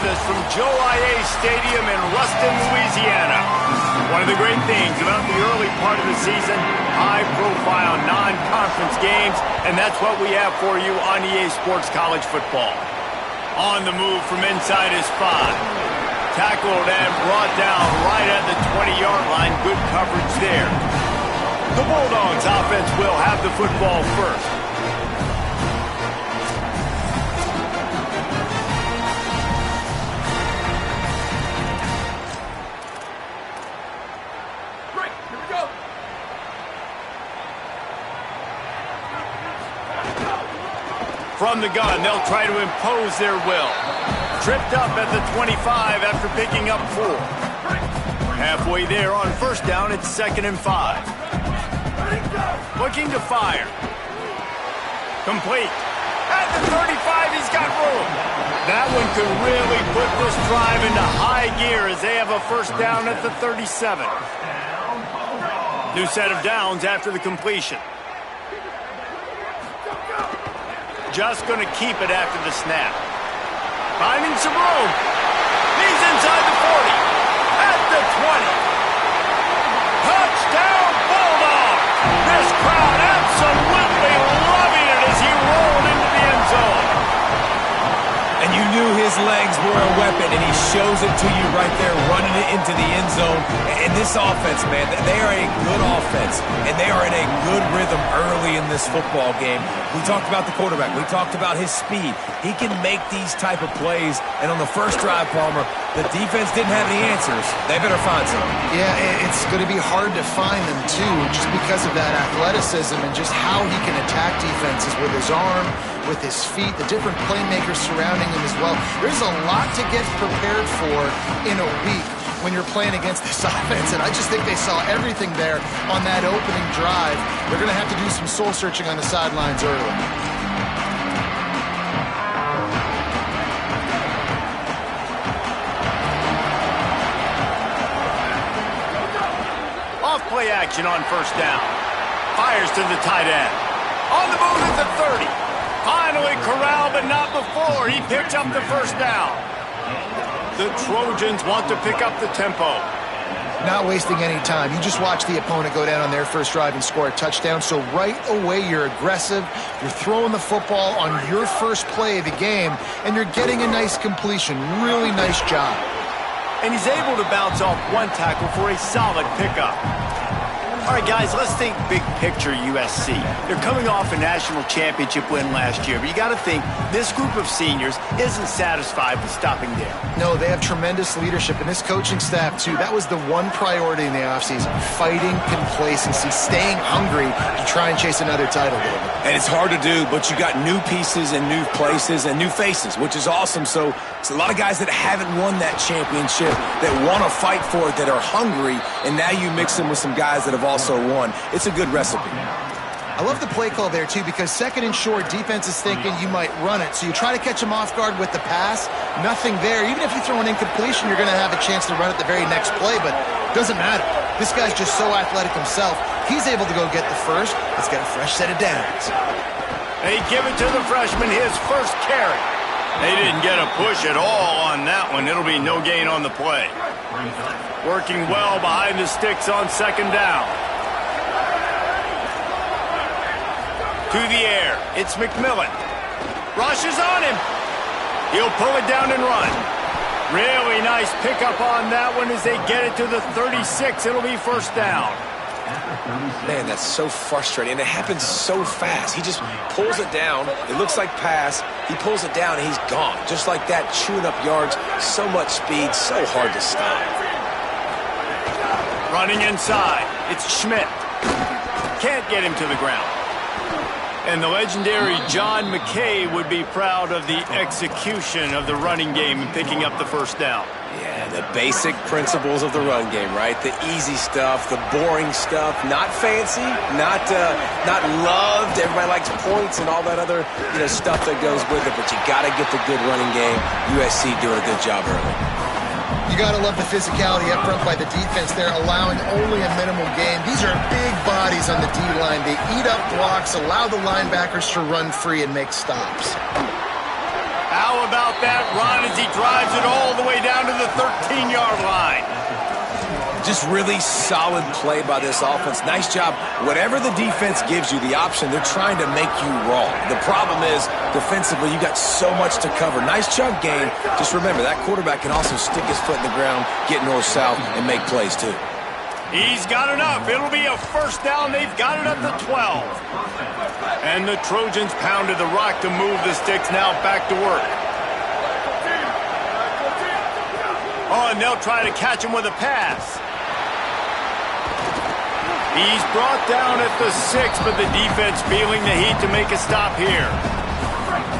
with us from Joe IA Stadium in Ruston, Louisiana. One of the great things about the early part of the season, high-profile non-conference games, and that's what we have for you on EA Sports College Football. On the move from inside his 5. Tackled and brought down right at the 20-yard line. Good coverage there. The Bulldogs offense will have the football first. From the gun, they'll try to impose their will. Tripped up at the 25 after picking up 4. Halfway there on first down, it's 2nd and 5. Looking to fire. Complete. At the 35, he's got room. That one could really put this drive into high gear as they have a first down at the 37. New set of downs after the completion. Just going to keep it after the snap. Finding some room. He's inside the 40. At the 20. Touchdown, Bulldogs! This crowd absolutely loving it as he rolled into the end zone. And you knew his legs were a weapon, and he shows it to you right there, running it into the end zone. And this offense, man, they are a good offense, and they are in a good rhythm early in this football game. We talked about the quarterback. We talked about his speed. He can make these type of plays. And on the first drive, Palmer, the defense didn't have any answers. They better find some. Yeah, it's going to be hard to find them, too, just because of that athleticism and just how he can attack defenses with his arm, with his feet, the different playmakers surrounding him as well. There's a lot to get prepared for in a week when you're playing against this offense, and I just think they saw everything there on that opening drive. They're going to have to do some soul-searching on the sidelines early. Off-play action on first down. Fires to the tight end. On the move at the 30. Finally corralled, but not before. He picked up the first down. The Trojans want to pick up the tempo. Not wasting any time. You just watch the opponent go down on their first drive and score a touchdown. So right away, you're aggressive. You're throwing the football on your first play of the game, and you're getting a nice completion. Really nice job. And he's able to bounce off one tackle for a solid pickup. All right, guys, let's think big picture USC. They're coming off a national championship win last year, but you got to think this group of seniors isn't satisfied with stopping there. No, they have tremendous leadership, and this coaching staff, too. That was the one priority in the offseason, fighting complacency, staying hungry to try and chase another title. And it's hard to do, but you got new pieces and new places and new faces, which is awesome. So it's a lot of guys that haven't won that championship that want to fight for it, that are hungry, and now you mix them with some guys that have also won. It's a good recipe. I love the play call there, too, because 2nd and short, defense is thinking you might run it. So you try to catch them off guard with the pass. Nothing there. Even if you throw an incompletion, you're going to have a chance to run it the very next play, but it doesn't matter. This guy's just so athletic himself. He's able to go get the first. Let's get a fresh set of downs. They give it to the freshman, his first carry. They didn't get a push at all on that one. It'll be no gain on the play. Working well behind the sticks on 2nd down. To the air, it's McMillan. Rushes on him. He'll pull it down and run. Really nice pickup on that one as they get it to the 36. It'll be first down. Man, that's so frustrating, and it happens so fast. He just pulls it down. It looks like pass. He pulls it down, and he's gone. Just like that, chewing up yards. So much speed, so hard to stop. Running inside, it's Schmidt. Can't get him to the ground. And the legendary John McKay would be proud of the execution of the running game and picking up the first down. Yeah, the basic principles of the run game, right? The easy stuff, the boring stuff, not fancy, not loved. Everybody likes points and all that other stuff that goes with it, but you got to get the good running game. USC doing a good job early. You got to love the physicality up front by the defense there, allowing only a minimal gain. These are big bodies on the D-line. They eat up blocks, allow the linebackers to run free and make stops. How about that run as he drives it all the way down to the 13-yard line. Just really solid play by this offense. Nice job. Whatever the defense gives you the option, they're trying to make you wrong. The problem is, defensively, you got so much to cover. Nice chunk game. Just remember, that quarterback can also stick his foot in the ground, get north-south, and make plays too. He's got enough. It'll be a first down. They've got it at the 12. And the Trojans pounded the rock to move the sticks. Now back to work. Oh, and they'll try to catch him with a pass. He's brought down at the 6, but the defense feeling the heat to make a stop here.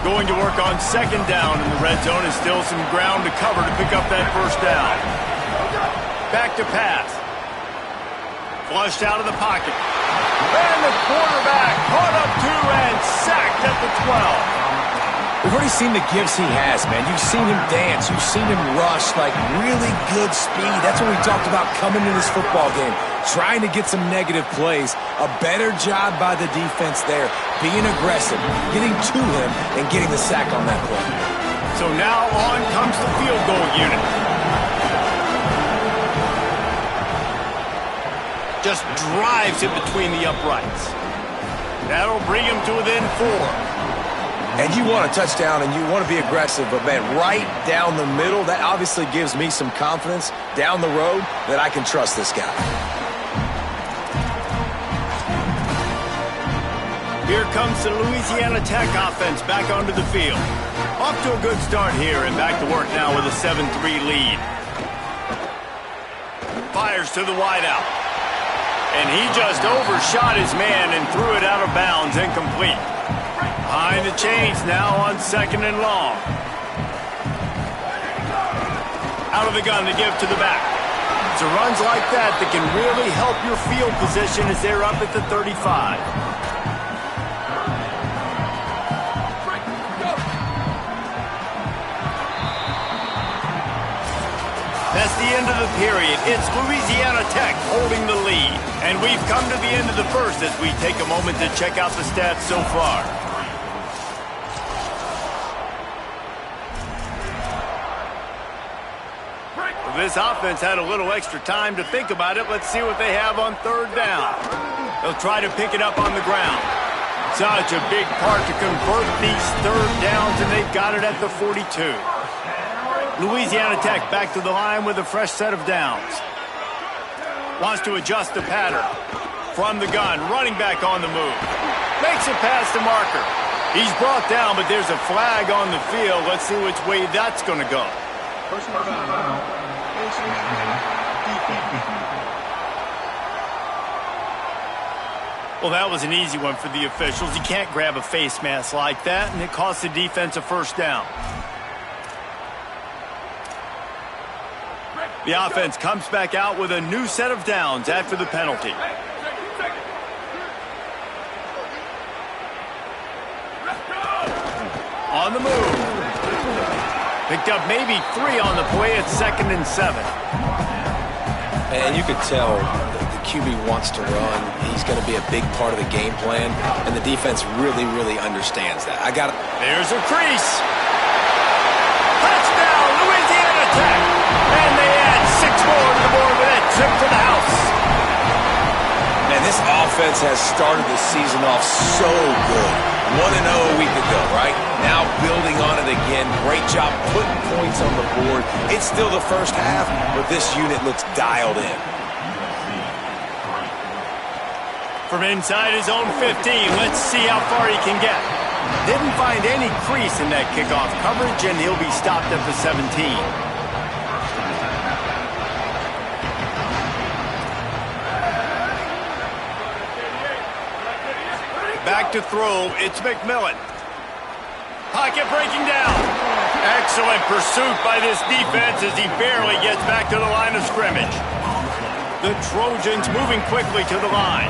Going to work on second down in the red zone, and still some ground to cover to pick up that first down. Back to pass. Flushed out of the pocket. And the quarterback caught up to and sacked at the 12. We've already seen the gifts he has, man. You've seen him dance. You've seen him rush, like really good speed. That's what we talked about coming in this football game, trying to get some negative plays. A better job by the defense there, being aggressive, getting to him, and getting the sack on that play. So now on comes the field goal unit. Just drives it between the uprights. That'll bring him to within 4. And you want a touchdown and you want to be aggressive, but, man, right down the middle, that obviously gives me some confidence down the road that I can trust this guy. Here comes the Louisiana Tech offense back onto the field. Off to a good start here and back to work now with a 7-3 lead. Fires to the wideout. And he just overshot his man and threw it out of bounds, incomplete. Behind the chains now on second and long. Out of the gun to give to the back. It's runs like that that can really help your field position as they're up at the 35. That's the end of the period. It's Louisiana Tech holding the lead. And we've come to the end of the first as we take a moment to check out the stats so far. This offense had a little extra time to think about it. Let's see what they have on third down. They'll try to pick it up on the ground. Such a big part to convert these third downs, and they've got it at the 42. Louisiana Tech back to the line with a fresh set of downs. Wants to adjust the pattern. From the gun, running back on the move. Makes it past the marker. He's brought down, but there's a flag on the field. Let's see which way that's going to go. Well, that was an easy one for the officials. You can't grab a face mask like that, and it costs the defense a first down. The offense comes back out with a new set of downs after the penalty. On the move. Picked up maybe 3 on the play at 2nd and 7. And you could tell the QB wants to run. He's going to be a big part of the game plan, and the defense really, really understands that. There's a crease. Touchdown, Louisiana Tech. And they add 6 more to the board with that trip to the house. Man, this offense has started the season off so good. 1-0 a week ago, right? Now building on it again. Great job putting points on the board. It's still the first half, but this unit looks dialed in. From inside his own 15, let's see how far he can get. Didn't find any crease in that kickoff coverage, and he'll be stopped at the 17. Back to throw, it's McMillan. Pocket breaking down. Excellent pursuit by this defense as he barely gets back to the line of scrimmage. The Trojans moving quickly to the line.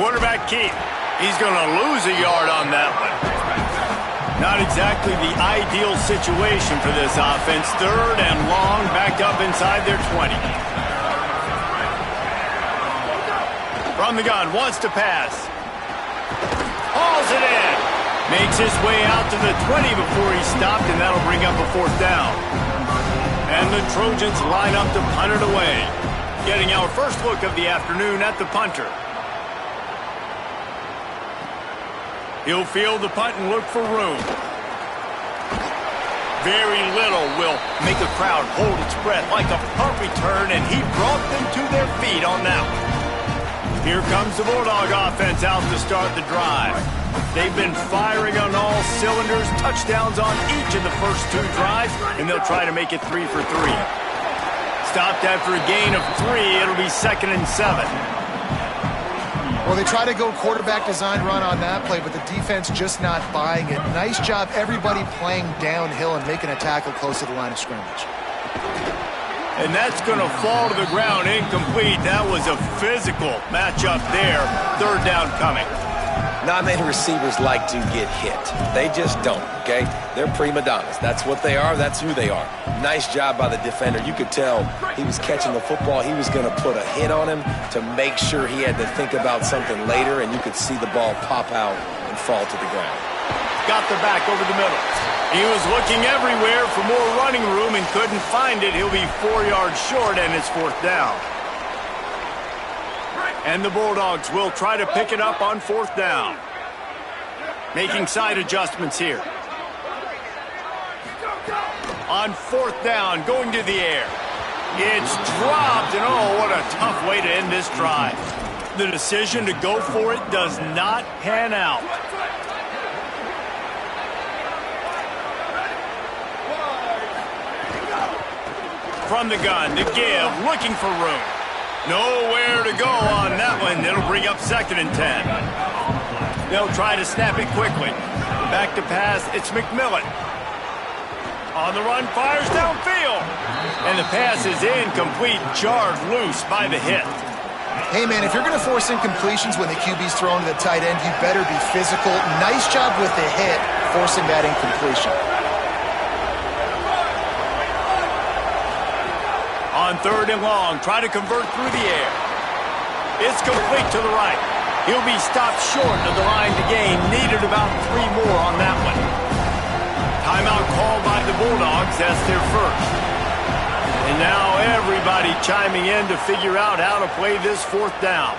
Quarterback Keith. He's going to lose a yard on that one. Not exactly the ideal situation for this offense. 3rd and long, backed up inside their 20. From the gun, wants to pass. hauls it in. Makes his way out to the 20 before he stopped, and that'll bring up a 4th down. And the Trojans line up to punt it away. Getting our first look of the afternoon at the punter. He'll field the punt and look for room. Very little will make a crowd hold its breath like a punt return, and he brought them to their feet on that one. Here comes the Bulldog offense out to start the drive. They've been firing on all cylinders, touchdowns on each of the first 2 drives, and they'll try to make it 3 for 3. Stopped after a gain of 3, it'll be 2nd and 7. Well, they try to go quarterback design run on that play, but the defense just not buying it. Nice job, everybody playing downhill and making a tackle close to the line of scrimmage. And that's going to fall to the ground incomplete. That was a physical matchup there. 3rd down coming. Not many receivers like to get hit. They just don't, okay? They're prima donnas. That's what they are. That's who they are. Nice job by the defender. You could tell he was catching the football. He was going to put a hit on him to make sure he had to think about something later, and you could see the ball pop out and fall to the ground. Got the back over the middle. He was looking everywhere for more running room and couldn't find it. He'll be 4 yards short, and it's 4th down. And the Bulldogs will try to pick it up on 4th down. Making side adjustments here. On 4th down, going to the air. It's dropped, and oh, what a tough way to end this drive. The decision to go for it does not pan out. From the gun to give, looking for room. Nowhere to go on that one. It'll bring up 2nd and 10. They'll try to snap it quickly. Back to pass, it's McMillan. On the run, fires downfield. And the pass is incomplete, jarred loose by the hit. Hey, man, if you're going to force incompletions when the QB's throwing to the tight end, you better be physical. Nice job with the hit, forcing that incompletion. On 3rd and long, try to convert through the air. It's complete to the right. He'll be stopped short of the line to gain. Needed about 3 more on that one. Timeout called by the Bulldogs. That's their first. And now everybody chiming in to figure out how to play this 4th down.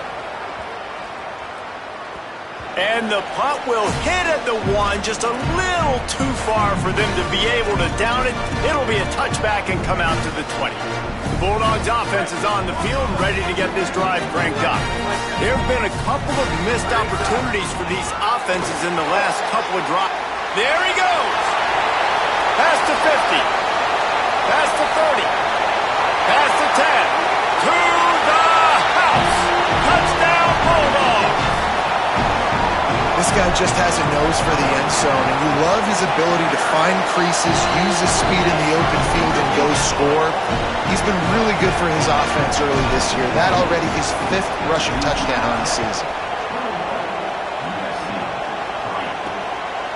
And the punt will hit at the 1, just a little too far for them to be able to down it. It'll be a touchback and come out to the 20. The Bulldogs offense is on the field and ready to get this drive cranked up. There have been a couple of missed opportunities for these offenses in the last couple of drives. There he goes. Pass to 50. Pass to 30. Pass to 10. To the house. Touchdown, Bulldogs. This guy just has a nose for the end zone, and you love his ability to find creases, use his speed in the open field, and go score. He's been really good for his offense early this year. That already his 5th rushing touchdown on the season.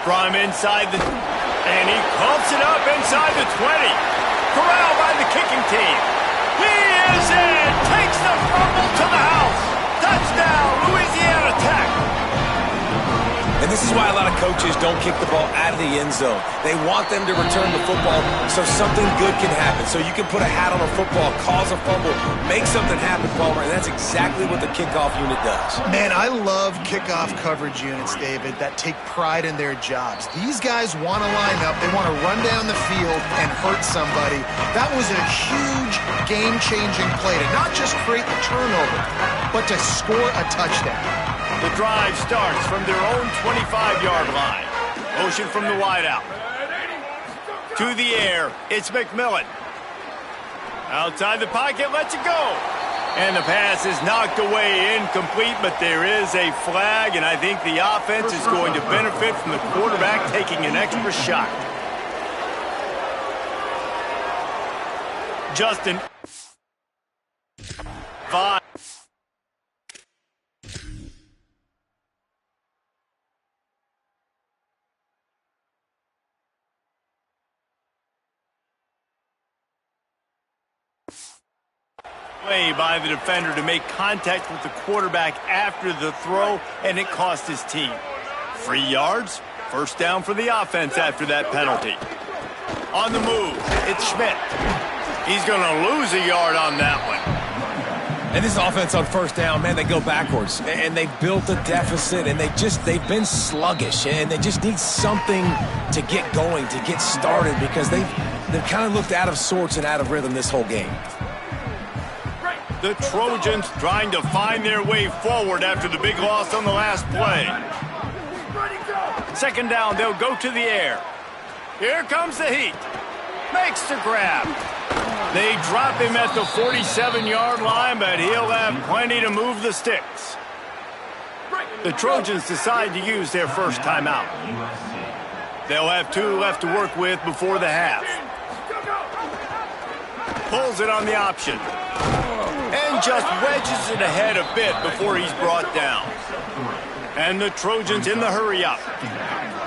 From inside the... And he pumps it up inside the 20. Corralled by the kicking team. He is in! Takes the fumble to the house! Touchdown, Louisiana Tech! And this is why a lot of coaches don't kick the ball out of the end zone. They want them to return the football so something good can happen. So you can put a hat on a football, cause a fumble, make something happen, Palmer, and that's exactly what the kickoff unit does. Man, I love kickoff coverage units, David, that take pride in their jobs. These guys want to line up. They want to run down the field and hurt somebody. That was a huge game-changing play to not just create the turnover, but to score a touchdown. The drive starts from their own 25-yard line. Motion from the wideout. To the air, it's McMillan. Outside the pocket, lets it go. And the pass is knocked away, incomplete, but there is a flag, and I think the offense is going to benefit from the quarterback taking an extra shot. Justin. 5. By the defender to make contact with the quarterback after the throw, and it cost his team. 3 yards. First down for the offense after that penalty. On the move, it's Schmidt. He's going to lose a yard on that one. And this offense on first down, man, they go backwards. And they've built a deficit, and they've been sluggish. And they just need something to get going, to get started, because they've kind of looked out of sorts and out of rhythm this whole game. The Trojans trying to find their way forward after the big loss on the last play. Second down, they'll go to the air. Here comes the heat. Makes the grab. They drop him at the 47-yard line, but he'll have plenty to move the sticks. The Trojans decide to use their first timeout. They'll have 2 left to work with before the half. Pulls it on the option. And just wedges it ahead a bit before he's brought down. And the Trojans in the hurry-up.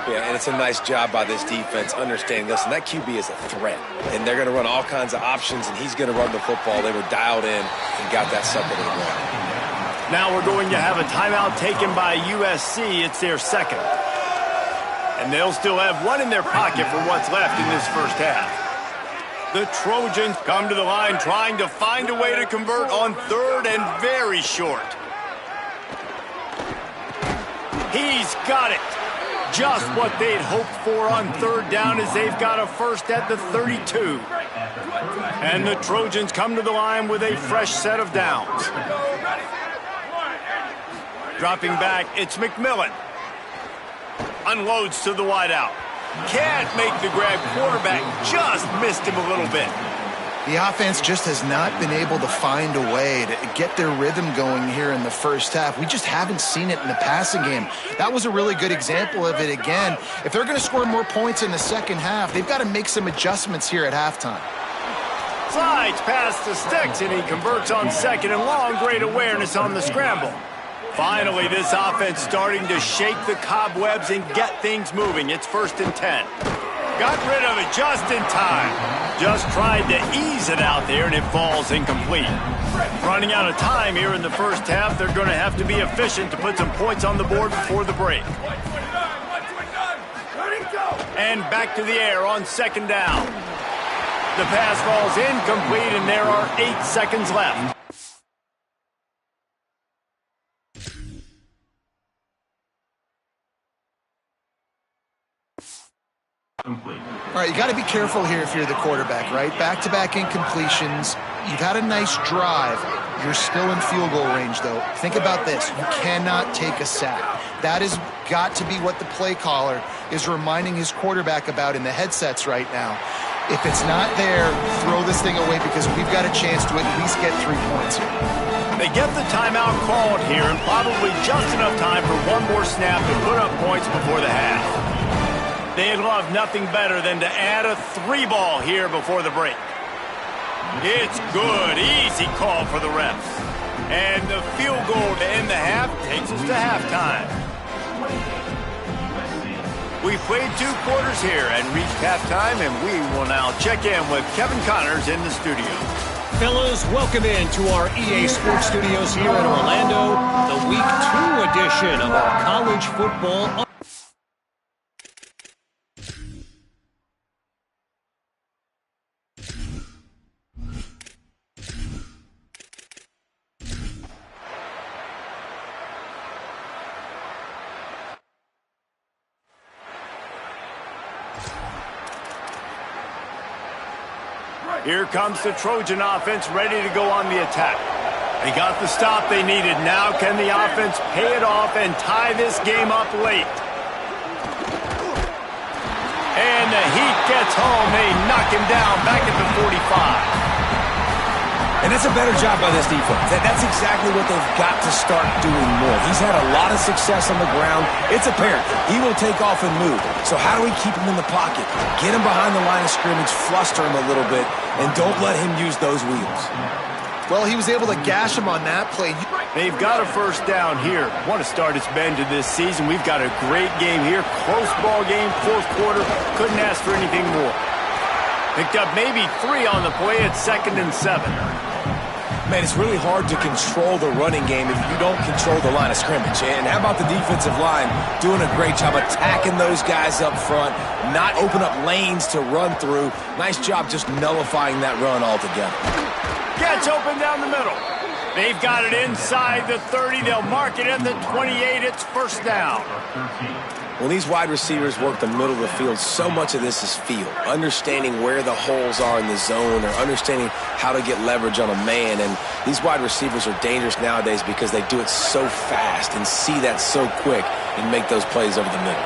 Yeah, and it's a nice job by this defense understanding, listen, that QB is a threat. And they're going to run all kinds of options, and he's going to run the football. They were dialed in and got that sucker to the ground. Now we're going to have a timeout taken by USC. It's their second. And they'll still have 1 in their pocket for what's left in this first half. The Trojans come to the line trying to find a way to convert on third and very short. He's got it. Just what they'd hoped for on third down as they've got a first at the 32. And the Trojans come to the line with a fresh set of downs. Dropping back, it's McMillan. Unloads to the wideout. Can't make the grab. Quarterback just missed him a little bit. The offense just has not been able to find a way to get their rhythm going here in the first half. We just haven't seen it in the passing game. That was a really good example of it again. If they're going to score more points in the second half, they've got to make some adjustments here at halftime. Slides past the sticks, and he converts on second and long. Great awareness on the scramble. Finally, this offense starting to shake the cobwebs and get things moving. It's 1st and 10. Got rid of it just in time. Just tried to ease it out there, and it falls incomplete. Running out of time here in the first half. They're going to have to be efficient to put some points on the board before the break. And back to the air on second down. The pass falls incomplete, and there are 8 seconds left. All right, you got to be careful here if you're the quarterback, right? Back-to-back incompletions. You've had a nice drive. You're still in field goal range, though. Think about this. You cannot take a sack. That has got to be what the play caller is reminding his quarterback about in the headsets right now. If it's not there, throw this thing away because we've got a chance to at least get 3 points here. They get the timeout called here and probably just enough time for one more snap to put up points before the half. They'd love nothing better than to add a 3-ball here before the break. It's good. Easy call for the refs. And the field goal to end the half takes us to halftime. We've played 2 quarters here and reached halftime, and we will now check in with Kevin Connors in the studio. Fellas, welcome in to our EA Sports Studios here in Orlando, the Week 2 edition of our college football. Here comes the Trojan offense ready to go on the attack. They got the stop they needed. Now can the offense pay it off and tie this game up late? And the Heat gets home. They knock him down back at the 45. And that's a better job by this defense. That's exactly what they've got to start doing more. He's had a lot of success on the ground. It's apparent. He will take off and move. So how do we keep him in the pocket? Get him behind the line of scrimmage, fluster him a little bit, and don't let him use those wheels. Well, he was able to gash him on that play. They've got a first down here. Want to start its bend to this season. We've got a great game here. Close ball game, fourth quarter. Couldn't ask for anything more. Picked up maybe 3 on the play at 2nd and 7. Man, it's really hard to control the running game if you don't control the line of scrimmage. And how about the defensive line doing a great job attacking those guys up front, not open up lanes to run through. Nice job just nullifying that run altogether. Gets open down the middle. They've got it inside the 30. They'll mark it at the 28. It's first down. When these wide receivers work the middle of the field, so much of this is feel. Understanding where the holes are in the zone or understanding how to get leverage on a man. And these wide receivers are dangerous nowadays because they do it so fast and see that so quick and make those plays over the middle.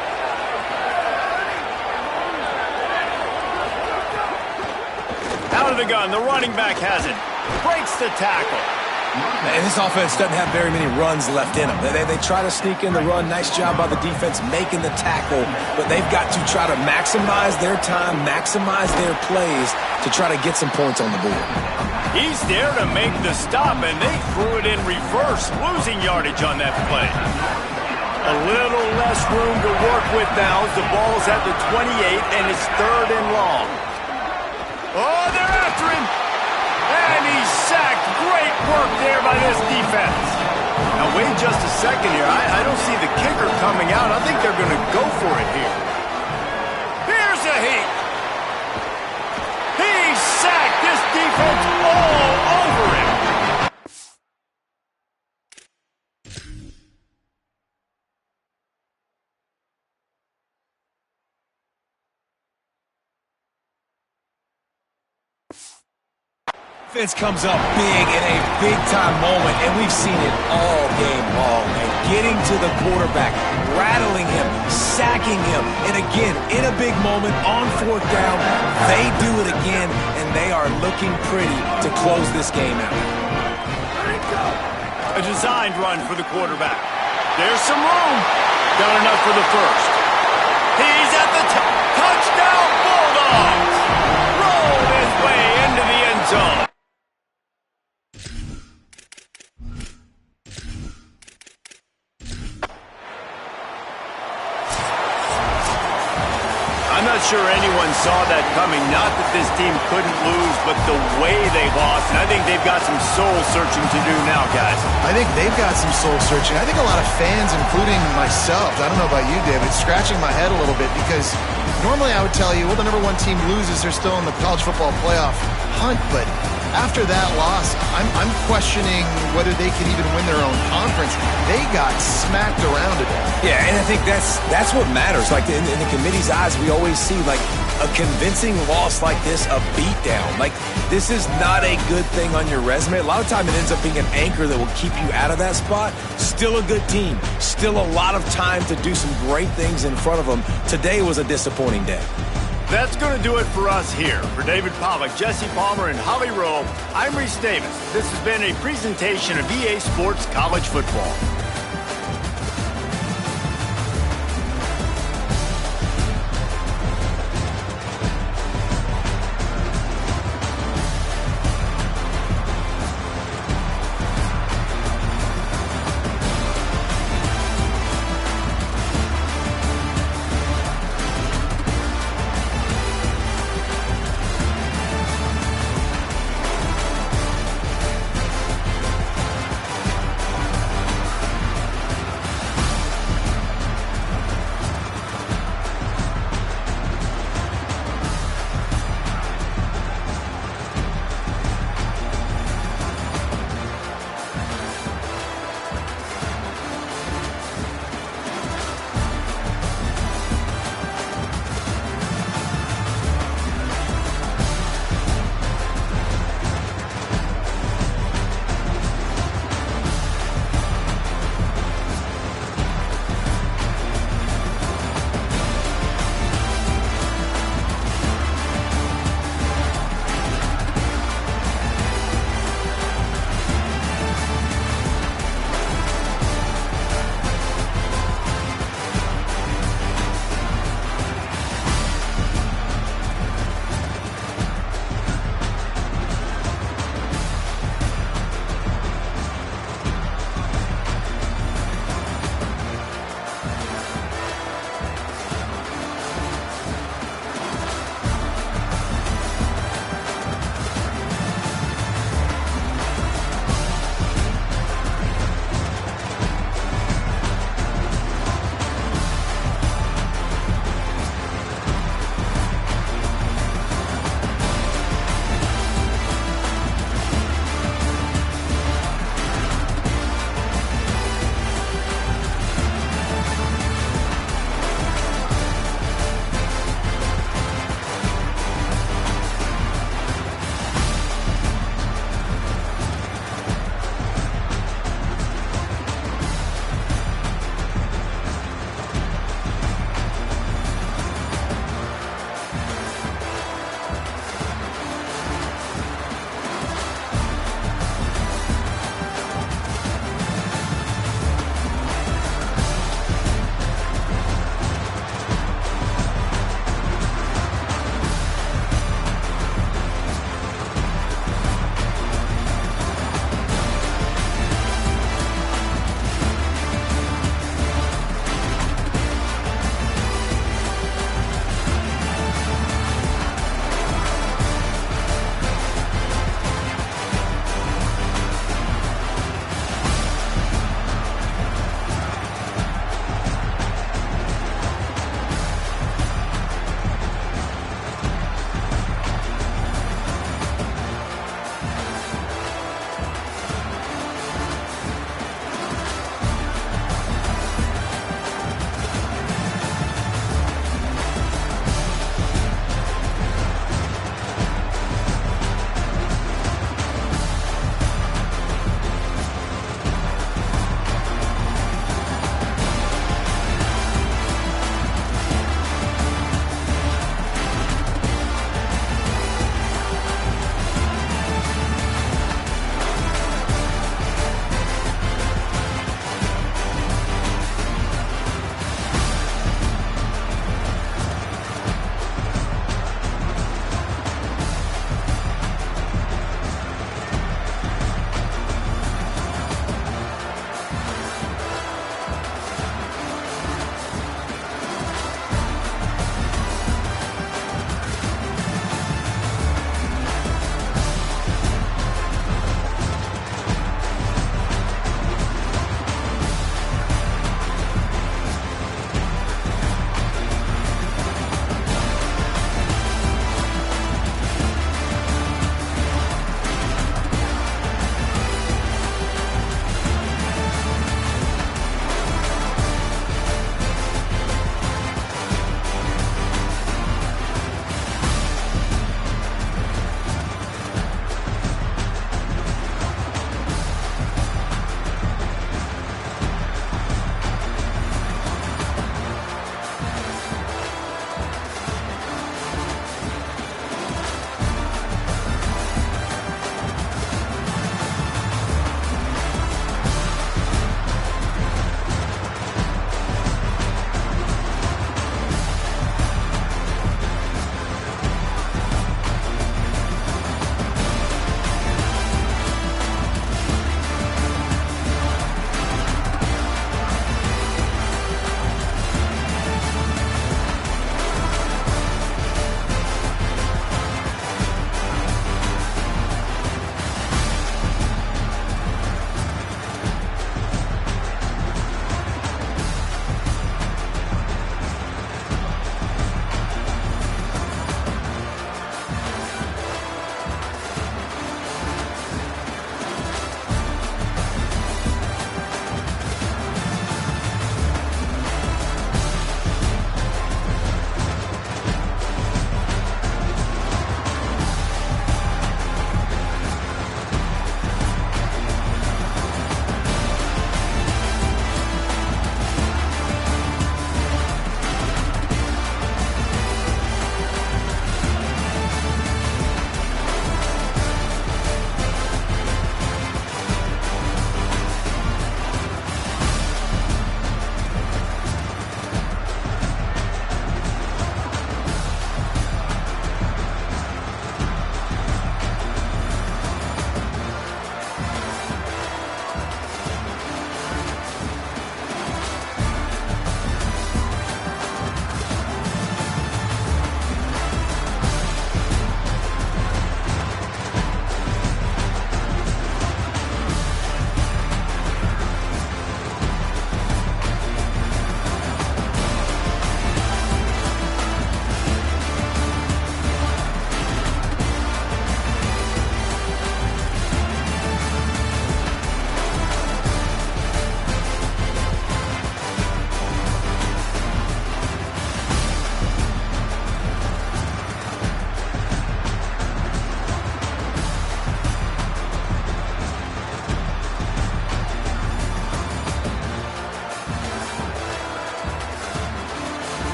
Out of the gun, the running back has it. Breaks the tackle. And this offense doesn't have very many runs left in them. They try to sneak in the run. Nice job by the defense making the tackle. But they've got to try to maximize their time, maximize their plays to try to get some points on the board. He's there to make the stop, and they threw it in reverse, losing yardage on that play. A little less room to work with now as the ball's at the 28, and it's 3rd and long. Oh, they're after him. And he's sacked. Great work there by this defense. Now, wait just a second here. I don't see the kicker coming out. I think they're going to go for it here. Here's a heat. He's sacked. This defense all over him. Offense comes up big in a big-time moment, and we've seen it all game long. And getting to the quarterback, rattling him, sacking him, and again, in a big moment, on 4th down, they do it again, and they are looking pretty to close this game out. A designed run for the quarterback. There's some room. Done enough for the first. He's at the touchdown Bulldogs. Rolled his way into the end zone. I'm not sure anyone saw that coming. Not that this team couldn't lose, but the way they lost. And I think they've got some soul-searching to do now, guys. I think they've got some soul-searching. I think a lot of fans, including myself, I don't know about you, David, scratching my head a little bit because normally I would tell you, well, the #1 team loses, they're still in the college football playoff hunt, but after that loss, I'm questioning whether they can even win their own conference. They got smacked around today. Yeah, and I think that's what matters. Like in the committee's eyes, we always see like a convincing loss like this, a beatdown. Like this is not a good thing on your resume. A lot of time it ends up being an anchor that will keep you out of that spot. Still a good team. Still a lot of time to do some great things in front of them. Today was a disappointing day. That's going to do it for us here. For David Pollack, Jesse Palmer, and Holly Rowe, I'm Reese Davis. This has been a presentation of EA Sports College Football.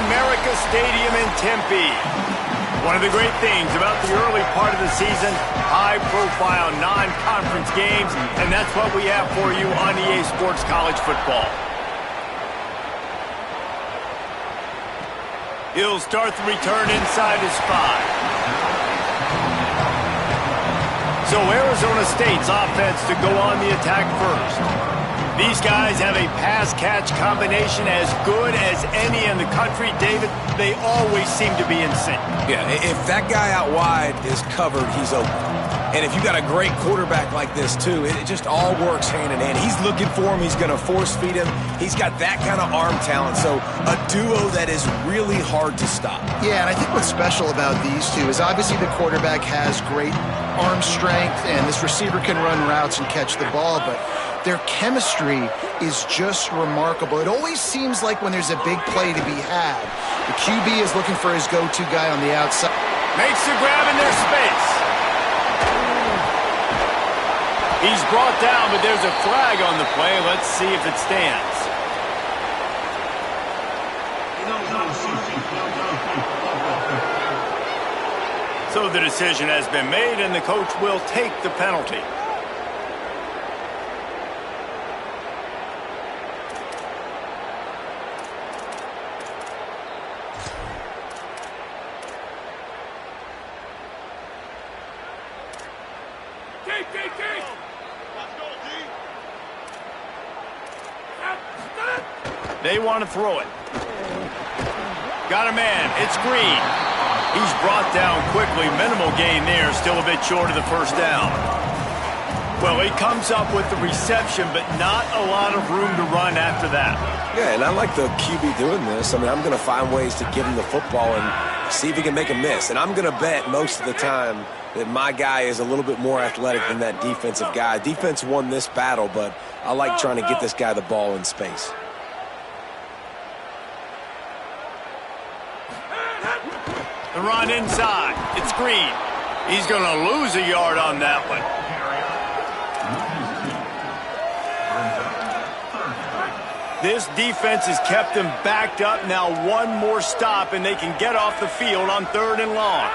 America Stadium in Tempe. One of the great things about the early part of the season, high-profile non-conference games, and that's what we have for you on EA Sports College Football. He'll start the return inside his 5. So Arizona State's offense to go on the attack first. These guys have a pass-catch combination as good as any in the country, David. They always seem to be in sync. Yeah, if that guy out wide is covered, he's open. And if you got a great quarterback like this, too, it just all works hand in hand. He's looking for him. He's going to force feed him. He's got that kind of arm talent. So a duo that is really hard to stop. Yeah, and I think what's special about these two is obviously the quarterback has great arm strength, and this receiver can run routes and catch the ball, but their chemistry is just remarkable. It always seems like when there's a big play to be had, the QB is looking for his go-to guy on the outside. Makes the grab in their space. He's brought down, but there's a flag on the play. Let's see if it stands. So the decision has been made, and the coach will take the penalty. They want to throw it. Got a man. It's Green. He's brought down quickly. Minimal gain there. Still a bit short of the first down. Well, he comes up with the reception, but not a lot of room to run after that. Yeah, and I like the QB doing this. I mean, I'm going to find ways to give him the football and see if he can make a miss. And I'm going to bet most of the time that my guy is a little bit more athletic than that defensive guy. Defense won this battle, but I like trying to get this guy the ball in space. The run inside. It's Green. He's going to lose a yard on that one. This defense has kept them backed up. Now one more stop, and they can get off the field on 3rd and long.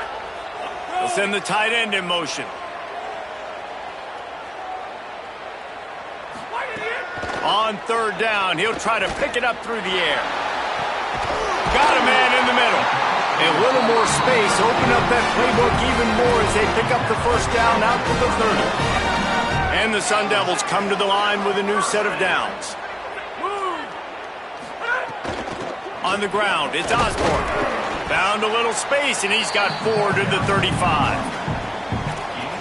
They'll send the tight end in motion. On 3rd down, he'll try to pick it up through the air. Got a man in the middle. A little more space, open up that playbook even more as they pick up the first down out to the 30. And the Sun Devils come to the line with a new set of downs. On the ground, it's Osborne. Found a little space, and he's got 4 to the 35.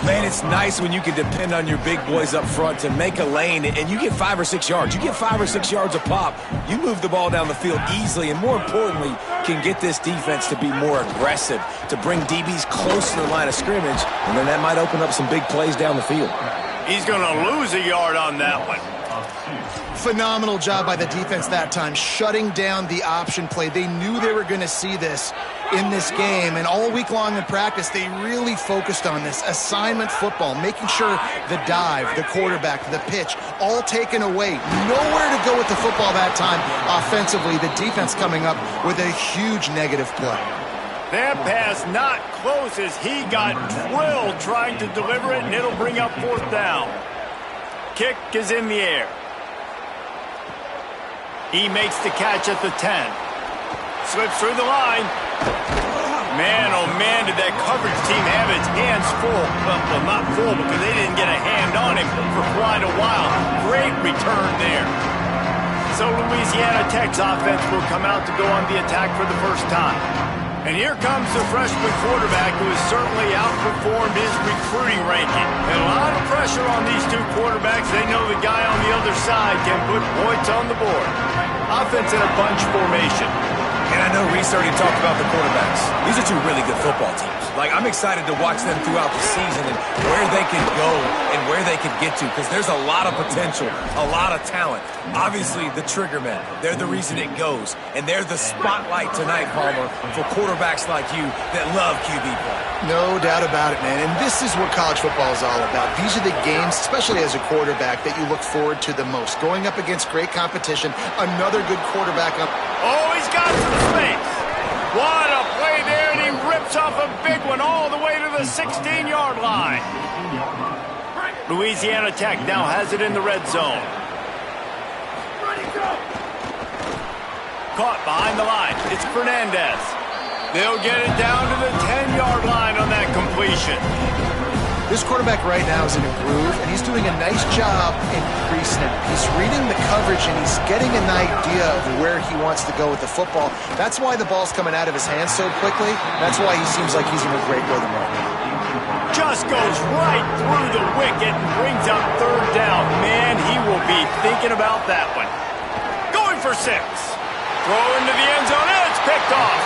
Man, it's nice when you can depend on your big boys up front to make a lane, and you get 5 or 6 yards. You get 5 or 6 yards a pop. You move the ball down the field easily, and more importantly, can get this defense to be more aggressive, to bring DBs close to the line of scrimmage, and then that might open up some big plays down the field. He's going to lose a yard on that one. Phenomenal job by the defense that time, shutting down the option play. They knew they were going to see this in this game, and all week long in practice, they really focused on this assignment football, making sure the dive, the quarterback, the pitch, all taken away. Nowhere to go with the football that time offensively. The defense coming up with a huge negative play. That pass not close as he got drilled trying to deliver it, and it'll bring up 4th down. Kick is in the air. He makes the catch at the 10. Slips through the line. Man, oh man, did that coverage team have its hands full. Well, not full because they didn't get a hand on him for quite a while. Great return there. So Louisiana Tech's offense will come out to go on the attack for the first time. And here comes the freshman quarterback who has certainly outperformed his recruiting ranking. And a lot of pressure on these two quarterbacks. They know the guy on the other side can put points on the board. Offense in a bunch formation. And I know Reese already talked about the quarterbacks. These are 2 really good football teams. Like, I'm excited to watch them throughout the season and where they can go and where they can get to, because there's a lot of potential, a lot of talent. Obviously, the trigger men, they're the reason it goes, and they're the spotlight tonight, Palmer, for quarterbacks like you that love QB play. No doubt about it, man. And this is what college football is all about. These are the games, especially as a quarterback, that you look forward to the most. Going up against great competition, another good quarterback up. Oh, he's got some space. What a play there, and he rips off a big one all the way to the 16-yard line. Louisiana Tech now has it in the red zone. Caught behind the line. It's Fernandez. They'll get it down to the 10-yard line on that completion. This quarterback right now is in a groove, and he's doing a nice job increasing it. He's reading the coverage, and he's getting an idea of where he wants to go with the football. That's why the ball's coming out of his hands so quickly. That's why he seems like he's in a great rhythm right now. Just goes right through the wicket and brings up third down. Man, he will be thinking about that one. Going for 6. Throw into the end zone, and it's picked off.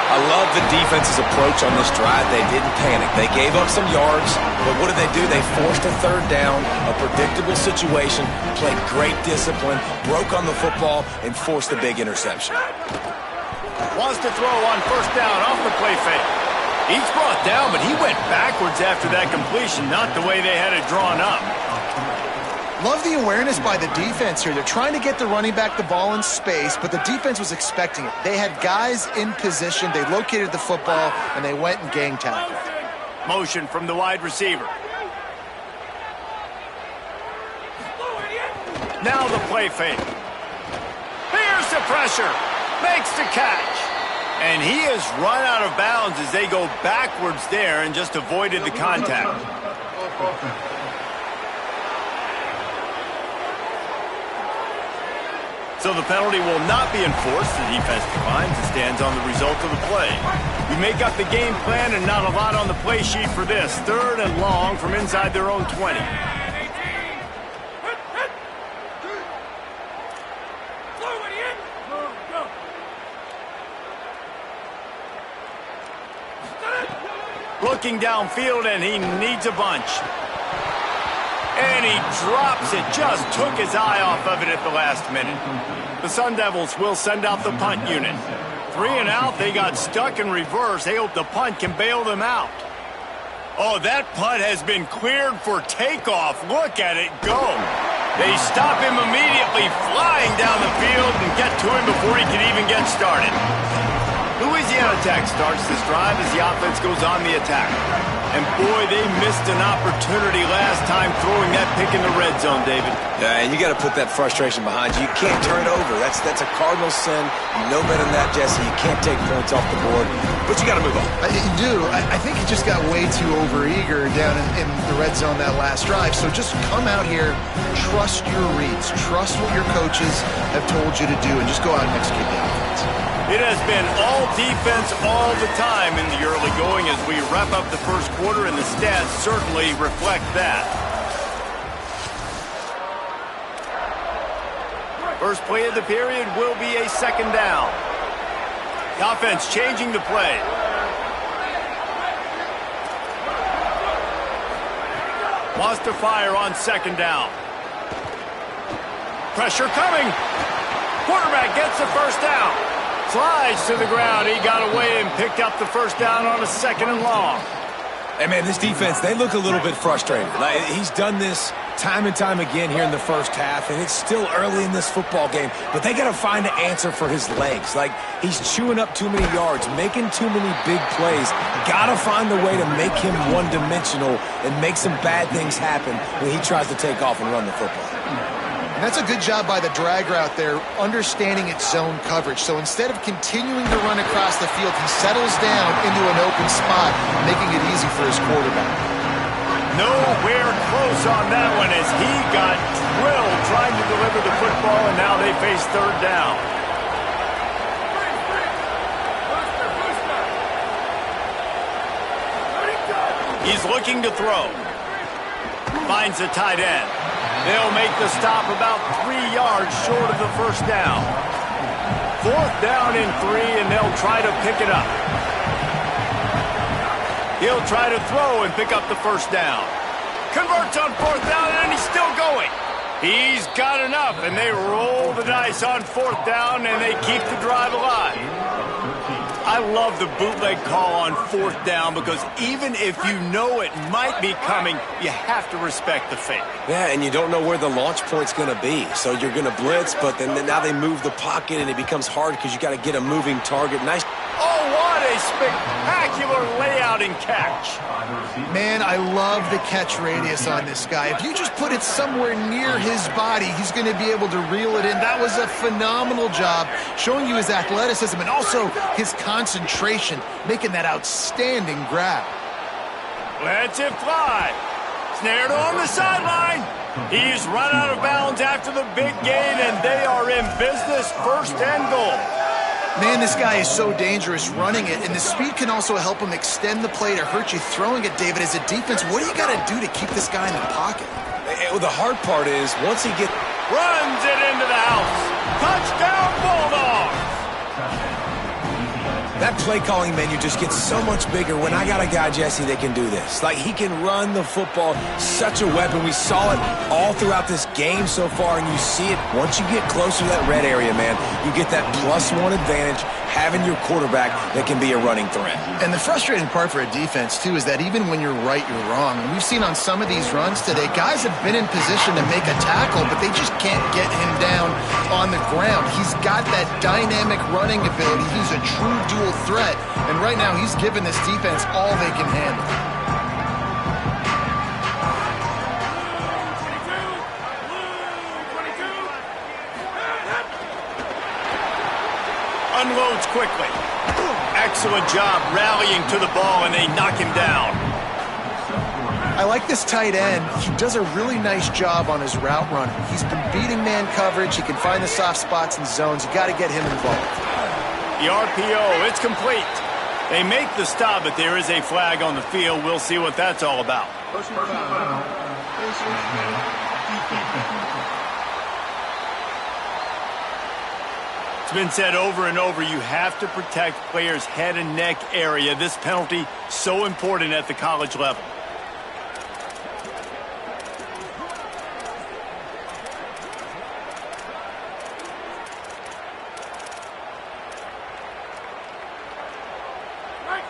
I love the defense's approach on this drive. They didn't panic. They gave up some yards, but what did they do? They forced a third down, a predictable situation, played great discipline, broke on the football, and forced a big interception. Wants to throw on first down off the play fake. He's brought down, but he went backwards after that completion, not the way they had it drawn up. Love the awareness by the defense here. They're trying to get the running back the ball in space, but the defense was expecting it. They had guys in position. They located the football, and they went and gang tackled. Motion from the wide receiver. Now the play fake. Here's the pressure. Makes the catch. And he has run out of bounds as they go backwards there and just avoided the contact. So the penalty will not be enforced. The defense declines and stands on the result of the play. You make up the game plan and not a lot on the play sheet for this. 3rd and long from inside their own 20. Looking downfield, and he needs a bunch. And he drops it, just took his eye off of it at the last minute. The Sun Devils will send out the punt unit. 3 and out, they got stuck in reverse. They hope the punt can bail them out. Oh, that punt has been cleared for takeoff. Look at it go. They stop him immediately, flying down the field and get to him before he can even get started. Louisiana Tech starts this drive as the offense goes on the attack. And boy, they missed an opportunity last time throwing that pick in the red zone, David. Yeah, and you got to put that frustration behind you. You can't turn it over. That's a cardinal sin. You know better than that, Jesse. You can't take points off the board, but you got to move on. You do. I think he just got way too overeager down in the red zone that last drive. So just come out here, trust your reads, trust what your coaches have told you to do, and just go out and execute the offense. It has been all defense all the time in the early going as we wrap up the first quarter, and the stats certainly reflect that. First play of the period will be a 2nd down. The offense changing the play. Wants to fire on 2nd down. Pressure coming. Quarterback gets the first down. Slides to the ground. He got away and picked up the first down on a 2nd and long. Hey, man, this defense, they look a little bit frustrated. Like, he's done this time and time again here in the first half, and it's still early in this football game, but they got to find an answer for his legs. Like, he's chewing up too many yards, making too many big plays. Got to find a way to make him one-dimensional and make some bad things happen when he tries to take off and run the football. And that's a good job by the drag route there, understanding its zone coverage. So instead of continuing to run across the field, he settles down into an open spot, making it easy for his quarterback. Nowhere close on that one as he got drilled trying to deliver the football, and now they face 3rd down. He's looking to throw. Finds the tight end. They'll make the stop about 3 yards short of the first down. 4th down and 3, and they'll try to pick it up. He'll try to throw and pick up the first down. Converts on 4th down, and he's still going. He's got enough, and they roll the dice on 4th down, and they keep the drive alive. I love the bootleg call on 4th down because even if you know it might be coming, you have to respect the fake. Yeah, and you don't know where the launch point's going to be. So you're going to blitz, but then now they move the pocket, and it becomes hard because you got to get a moving target. Nice. Oh, what a spectacular layout and catch. Man, I love the catch radius on this guy. If you just put it somewhere near his body, he's going to be able to reel it in. That was a phenomenal job, showing you his athleticism and also his concentration, making that outstanding grab. Lets it fly. Snared on the sideline. He's run out of bounds after the big gain, and they are in business, 1st and goal. Man, this guy is so dangerous running it, and the speed can also help him extend the play to hurt you throwing it, David. As a defense, what do you got to do to keep this guy in the pocket? Well, the hard part is once he gets... Runs it into the house. Touchdown, Bulldogs. That play-calling menu just gets so much bigger when I got a guy, Jesse, that can do this. Like, he can run the football, such a weapon. We saw it all throughout this game so far, and you see it once you get closer to that red area, man. You get that +1 advantage, having your quarterback that can be a running threat. And the frustrating part for a defense, too, is that even when you're right, you're wrong. And we've seen on some of these runs today, guys have been in position to make a tackle, but they just can't get him down on the ground. He's got that dynamic running ability. He's a true dual threat, and right now he's given this defense all they can handle. Unloads quickly. Excellent job rallying to the ball, and they knock him down. I like this tight end. He does a really nice job on his route running. He's been beating man coverage. He can find the soft spots and zones. You got to get him involved. The RPO, it's complete. They make the stop, but there is a flag on the field. We'll see what that's all about. It's been said over and over, you have to protect players' head and neck area. This penalty, so important at the college level.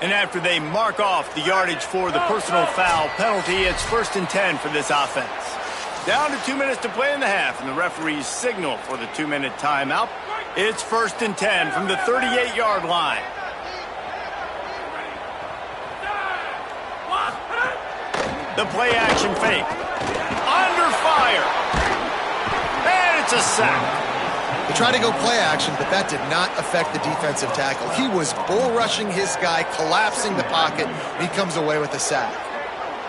And after they mark off the yardage for the personal foul penalty, it's 1st and 10 for this offense. Down to 2 minutes to play in the half, and the referees signal for the 2-minute timeout. It's 1st and 10 from the 38-yard line. The play action fake. Under fire. And it's a sack. They tried to go play action, but that did not affect the defensive tackle. He was bull rushing his guy, collapsing the pocket. He comes away with a sack.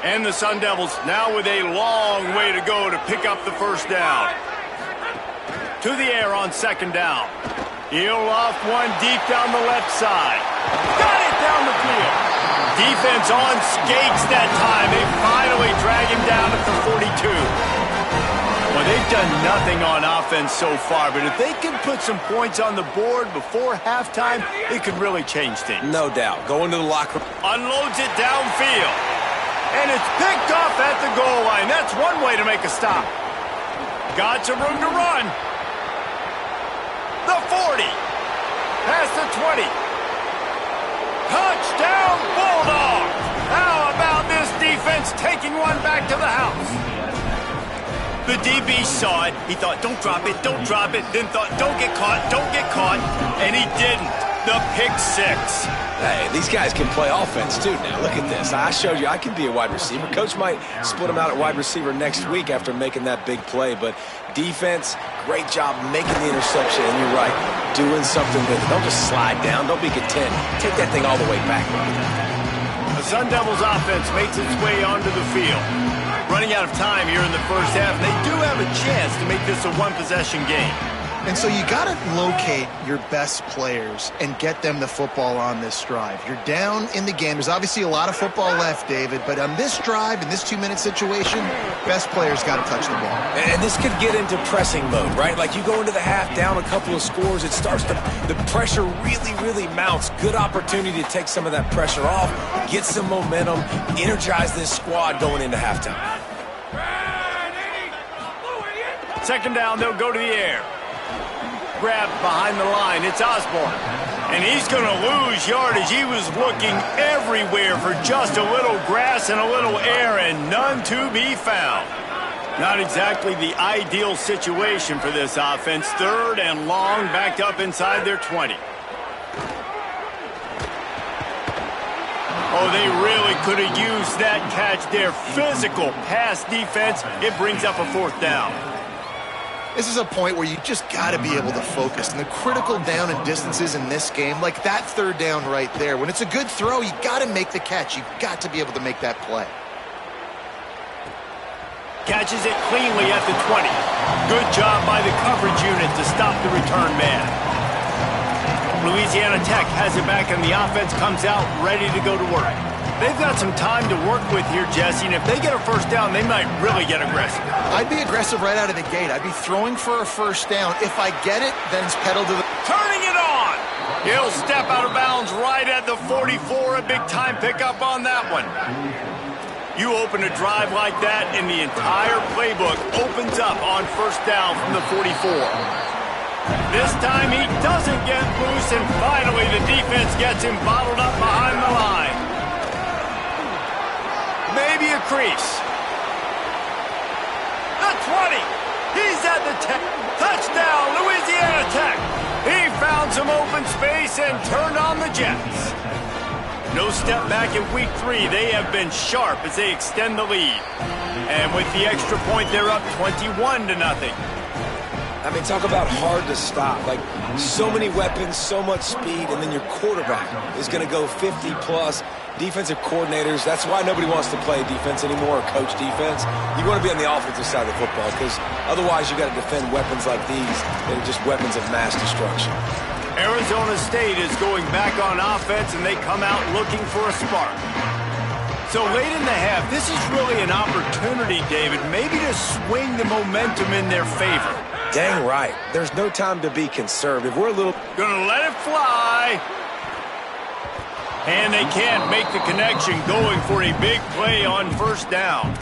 And the Sun Devils now with a long way to go to pick up the first down. To the air on 2nd down. He'll loft one deep down the left side. Got it down the field. Defense on skates that time. They finally drag him down at the 42. Well, they've done nothing on offense so far, but if they can put some points on the board before halftime, it could really change things. No doubt. Go into the locker room. Unloads it downfield. And it's picked off at the goal line. That's one way to make a stop. Got some room to run. The 40. Past the 20. Touchdown, Bulldogs. How about this defense taking one back to the house? The DB saw it. He thought, don't drop it, don't drop it. Then thought, don't get caught, don't get caught. And he didn't. The pick 6. Hey, these guys can play offense, too, now. Look at this. I showed you I can be a wide receiver. Coach might split him out at wide receiver next week after making that big play. But defense, great job making the interception. And you're right, doing something with it. Don't just slide down. Don't be content. Take that thing all the way back. The Sun Devils offense makes its way onto the field. Running out of time here in the first half. They do have a chance to make this a one-possession game. And so you got to locate your best players and get them the football on this drive. You're down in the game. There's obviously a lot of football left, David, but on this drive, in this 2-minute situation, best players got to touch the ball. And this could get into pressing mode, right? Like you go into the half down a couple of scores, it starts to, the pressure really mounts. Good opportunity to take some of that pressure off, get some momentum, energize this squad going into halftime. 2nd down, they'll go to the air. Grab behind the line. It's Osborne. And he's going to lose yardage. He was looking everywhere for just a little grass and a little air, and none to be found. Not exactly the ideal situation for this offense. 3rd and long, backed up inside their 20. Oh, they really could have used that catch there. Physical pass defense. It brings up a fourth down. This is a point where you just got to be able to focus. And the critical down and distances in this game, like that third down right there, when it's a good throw, you got to make the catch. You've got to be able to make that play. Catches it cleanly at the 20. Good job by the coverage unit to stop the return man. Louisiana Tech has it back, and the offense comes out ready to go to work. They've got some time to work with here, Jesse, and if they get a first down, they might really get aggressive. I'd be aggressive right out of the gate. I'd be throwing for a first down. If I get it, then it's pedal to the... Turning it on! He'll step out of bounds right at the 44. A big-time pickup on that one. You open a drive like that, and the entire playbook opens up on first down from the 44. This time he doesn't get loose, and finally the defense gets him bottled up behind the line. Maybe a crease. The 20. He's at the 10. Touchdown, Louisiana Tech. He found some open space and turned on the Jets. No step back in week 3. They have been sharp as they extend the lead. And with the extra point, they're up 21-0. I mean, talk about hard to stop. Like, so many weapons, so much speed, and then your quarterback is going to go 50-plus. Defensive coordinators, that's why nobody wants to play defense anymore or coach defense. You want to be on the offensive side of the football because otherwise you got to defend weapons like these that are just weapons of mass destruction. Arizona State is going back on offense, and they come out looking for a spark. So late in the half, this is really an opportunity, David, maybe to swing the momentum in their favor. Dang right. There's no time to be conservative. We're a little... Gonna let it fly. And they can't make the connection, going for a big play on first down.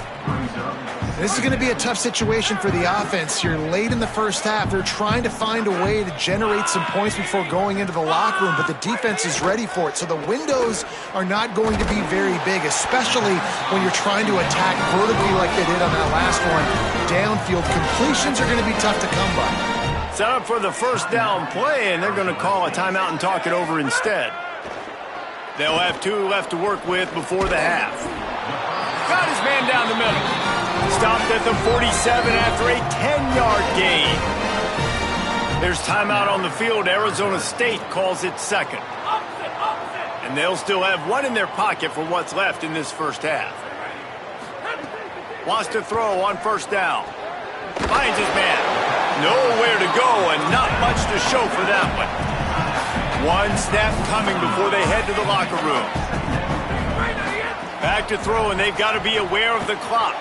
This is going to be a tough situation for the offense here. Late in the first half, they're trying to find a way to generate some points before going into the locker room, but the defense is ready for it. So the windows are not going to be very big, especially when you're trying to attack vertically like they did on that last one. Downfield completions are going to be tough to come by. Set up for the first down play, and they're going to call a timeout and talk it over instead. They'll have 2 left to work with before the half. Got his man down the middle. Stopped at the 47 after a 10-yard gain. There's timeout on the field. Arizona State calls it second. And they'll still have 1 in their pocket for what's left in this first half. Wants to throw on first down. Finds his man. Nowhere to go and not much to show for that one. 1 snap coming before they head to the locker room. Back to throw, and they've got to be aware of the clock.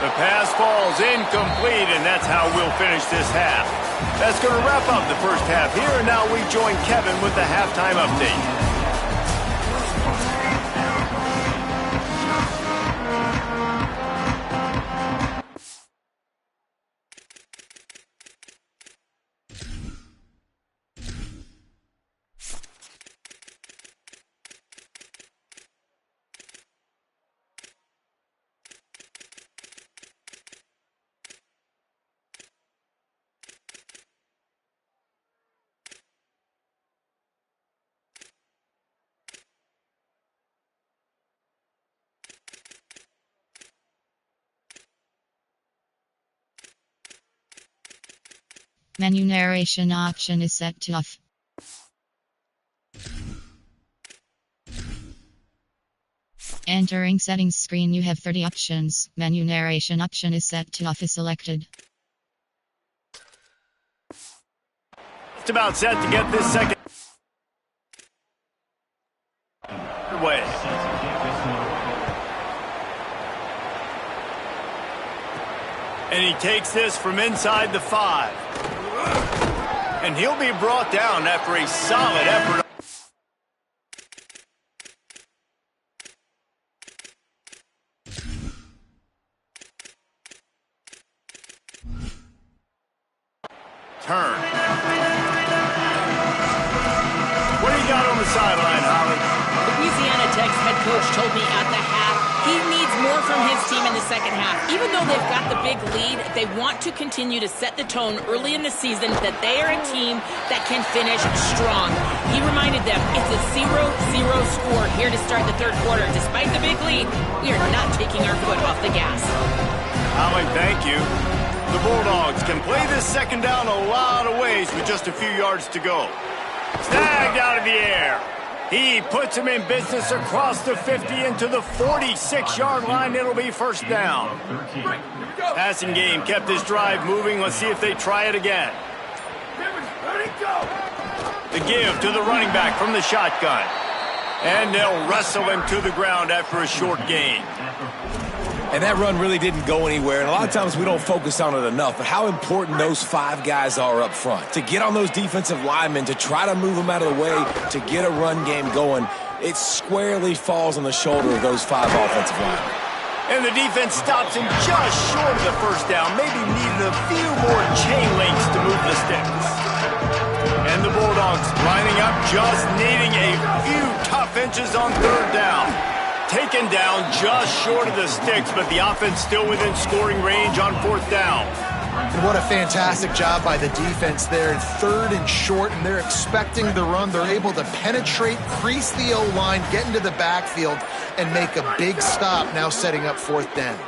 The pass falls incomplete, and that's how we'll finish this half. That's going to wrap up the first half here, and now we join Kevin with the halftime update. Menu narration option is set to off. Entering settings screen, you have 30 options. Menu narration option is set to off is selected. Just about set to get this second way. And he takes this from inside the 5. And he'll be brought down after a solid effort. Turn. What do you got on the sideline, Holly? Louisiana Tech's head coach told me at the half he needs more from his team in the second half. Even though they've got the big lead, they want to continue to set the tone early in the season that they are a team that can finish strong. He reminded them a 0-0 score here to start the third quarter. Despite the big lead, we are not taking our foot off the gas. Holly, thank you. The Bulldogs can play this second down a lot of ways with just a few yards to go. Snagged out of the air. He puts him in business across the 50 into the 46-yard line. It'll be first down. Passing game kept this drive moving. Let's see if they try it again. The give to the running back from the shotgun. And they'll wrestle him to the ground after a short gain. And that run really didn't go anywhere. And a lot of times we don't focus on it enough. But how important those 5 guys are up front. To get on those defensive linemen, to try to move them out of the way, to get a run game going, it squarely falls on the shoulder of those 5 offensive linemen. And the defense stops him just short of the first down. Maybe needed a few more chain links to move the sticks. And the Bulldogs lining up, just needing a few tough inches on third down. Taken down just short of the sticks, but the offense still within scoring range on fourth down. And what a fantastic job by the defense there. Third and short, and they're expecting the run. They're able to penetrate, crease the O-line, get into the backfield, and make a big stop, now setting up fourth down.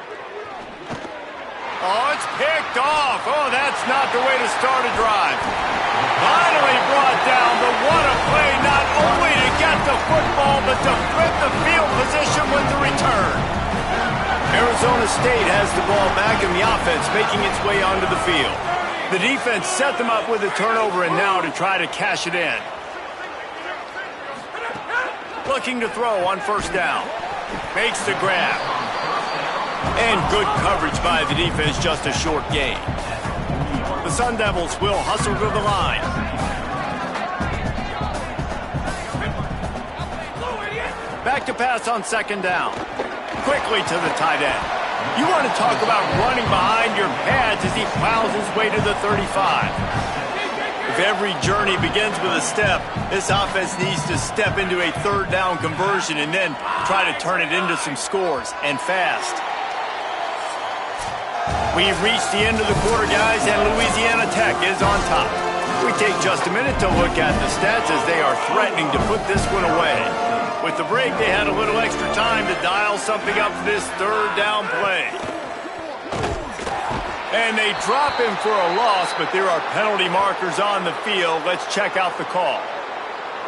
Oh, it's picked off. Oh, that's not the way to start a drive. Finally brought down, but what a play, not only to get the football, but to flip the field position with the return. Arizona State has the ball back and the offense making its way onto the field. The defense set them up with a turnover and now to try to cash it in. Looking to throw on first down. Makes the grab. And good coverage by the defense, just a short gain. The Sun Devils will hustle to the line. Back to pass on second down. Quickly to the tight end. You want to talk about running behind your pads as he plows his way to the 35. If every journey begins with a step, this offense needs to step into a third down conversion and then try to turn it into some scores, and fast. We've reached the end of the quarter, guys, and Louisiana Tech is on top. We take just a minute to look at the stats as they are threatening to put this one away. With the break, they had a little extra time to dial something up for this third down play. And they drop him for a loss, but there are penalty markers on the field. Let's check out the call.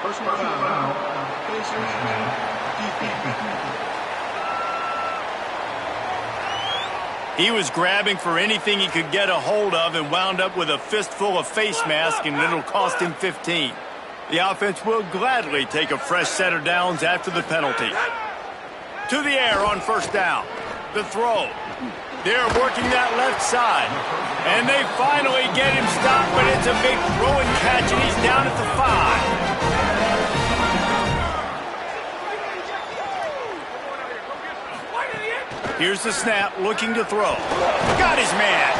Personal foul, Pacers, defense. He was grabbing for anything he could get a hold of and wound up with a fistful of face mask, and it'll cost him 15. The offense will gladly take a fresh set of downs after the penalty. To the air on first down. The throw. They're working that left side. And they finally get him stopped, but it's a big throw and catch, and he's down at the 5. Here's the snap, looking to throw. Got his man.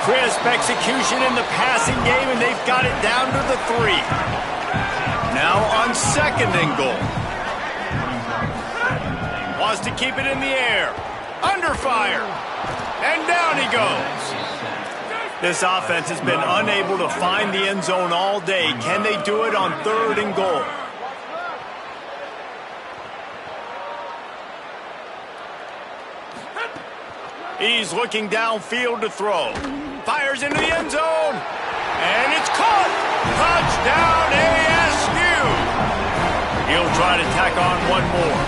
Crisp execution in the passing game, and they've got it down to the 3. Now on second and goal. Wants to keep it in the air. Under fire. And down he goes. This offense has been unable to find the end zone all day. Can they do it on third and goal? He's looking downfield to throw. Fires into the end zone. And it's caught. Touchdown ASU. He'll try to tack on one more.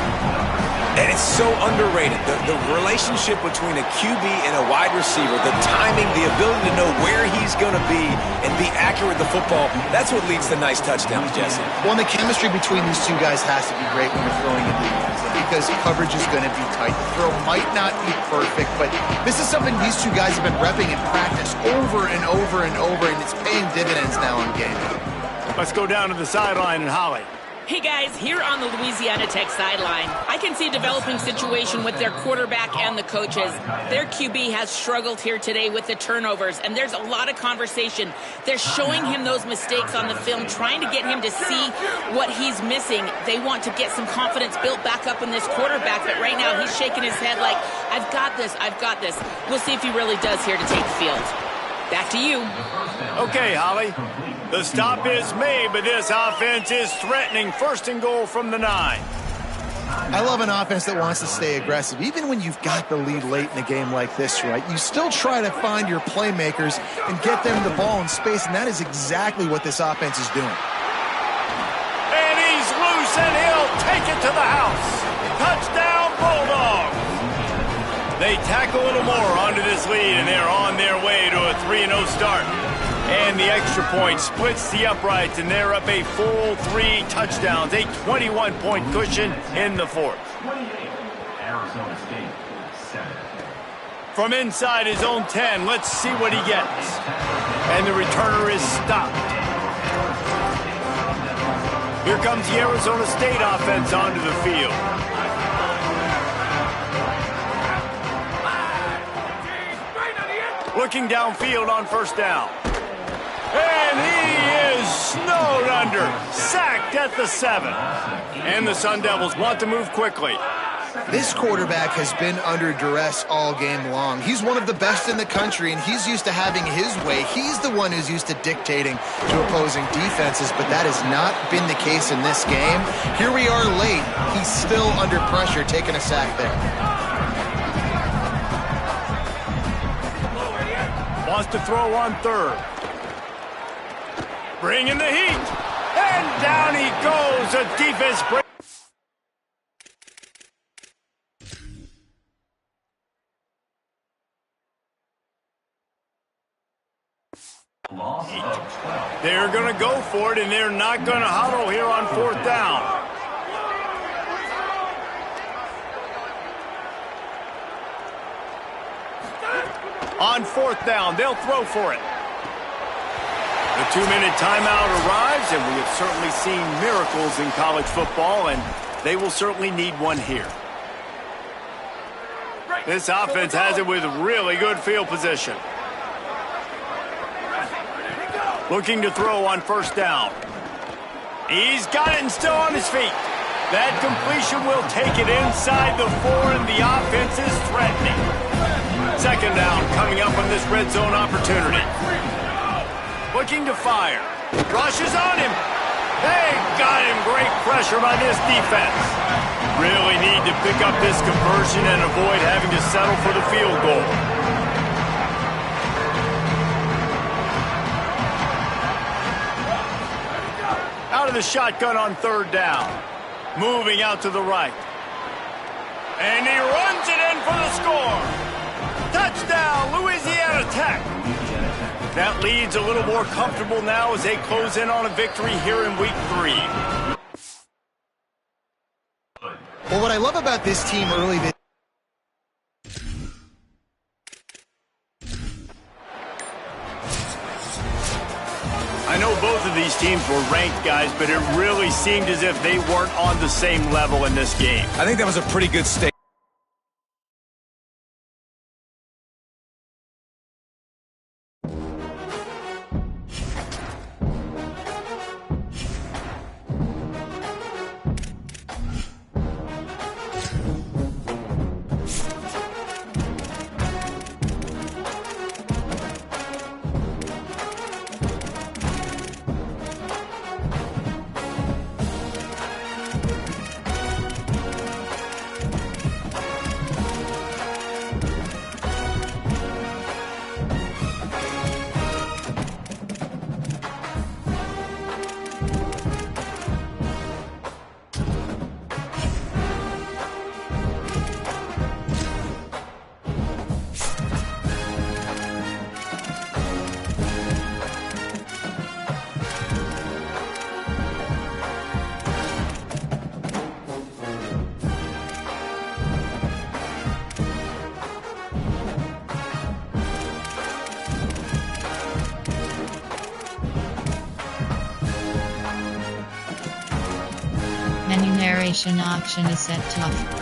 And it's so underrated. The relationship between a QB and a wide receiver, the timing, the ability to know where he's going to be and be accurate with the football, that's what leads to nice touchdowns, Jesse. Well, and the chemistry between these two guys has to be great when you're throwing in the end zone because coverage is going to be tight. The throw might not be perfect, but this is something these two guys have been repping in practice over and over and over, and it's paying dividends now in game. Let's go down to the sideline and Holly. Hey guys, here on the Louisiana Tech sideline, I can see a developing situation with their quarterback and the coaches. Their QB has struggled here today with the turnovers, and there's a lot of conversation. They're showing him those mistakes on the film, trying to get him to see what he's missing. They want to get some confidence built back up in this quarterback, but right now he's shaking his head like, I've got this, I've got this. We'll see if he really does here to take the field. Back to you. Okay, Holly. The stop is made, but this offense is threatening. First and goal from the 9. I love an offense that wants to stay aggressive. Even when you've got the lead late in a game like this, right, you still try to find your playmakers and get them the ball in space, and that is exactly what this offense is doing. And he's loose, and he'll take it to the house. Touchdown, Bulldogs. They tack a little more onto this lead, and they're on their way to a 3-0 start. And the extra point splits the uprights, and they're up a full 3 touchdowns, a 21-point cushion in the 4th. Arizona State, 7. From inside his own 10, let's see what he gets. And the returner is stopped. Here comes the Arizona State offense onto the field. Looking downfield on first down. And he is snowed under, sacked at the 7. And the Sun Devils want to move quickly. This quarterback has been under duress all game long. He's one of the best in the country, and he's used to having his way. He's the one who's used to dictating to opposing defenses, but that has not been the case in this game. Here we are late. He's still under pressure, taking a sack there. Wants to throw on third. Bringing the heat. And down he goes. A defense break. They're going to go for it, and they're not going to huddle here on fourth down. On fourth down, they'll throw for it. The 2-minute timeout arrives, and we have certainly seen miracles in college football, and they will certainly need one here. This offense has it with really good field position. Looking to throw on first down. He's got it and still on his feet. That completion will take it inside the 4, and the offense is threatening. Second down coming up on this red zone opportunity. Looking to fire. Rushes on him. They got him. Great pressure by this defense. Really need to pick up this conversion and avoid having to settle for the field goal. Out of the shotgun on third down. Moving out to the right. And he runs it in for the score. Touchdown, Louisiana Tech. That lead's a little more comfortable now as they close in on a victory here in week 3. Well, what I love about this team early this I know both of these teams were ranked, guys, but it really seemed as if they weren't on the same level in this game. I think that was a pretty good statement. Menu narration option is set to off.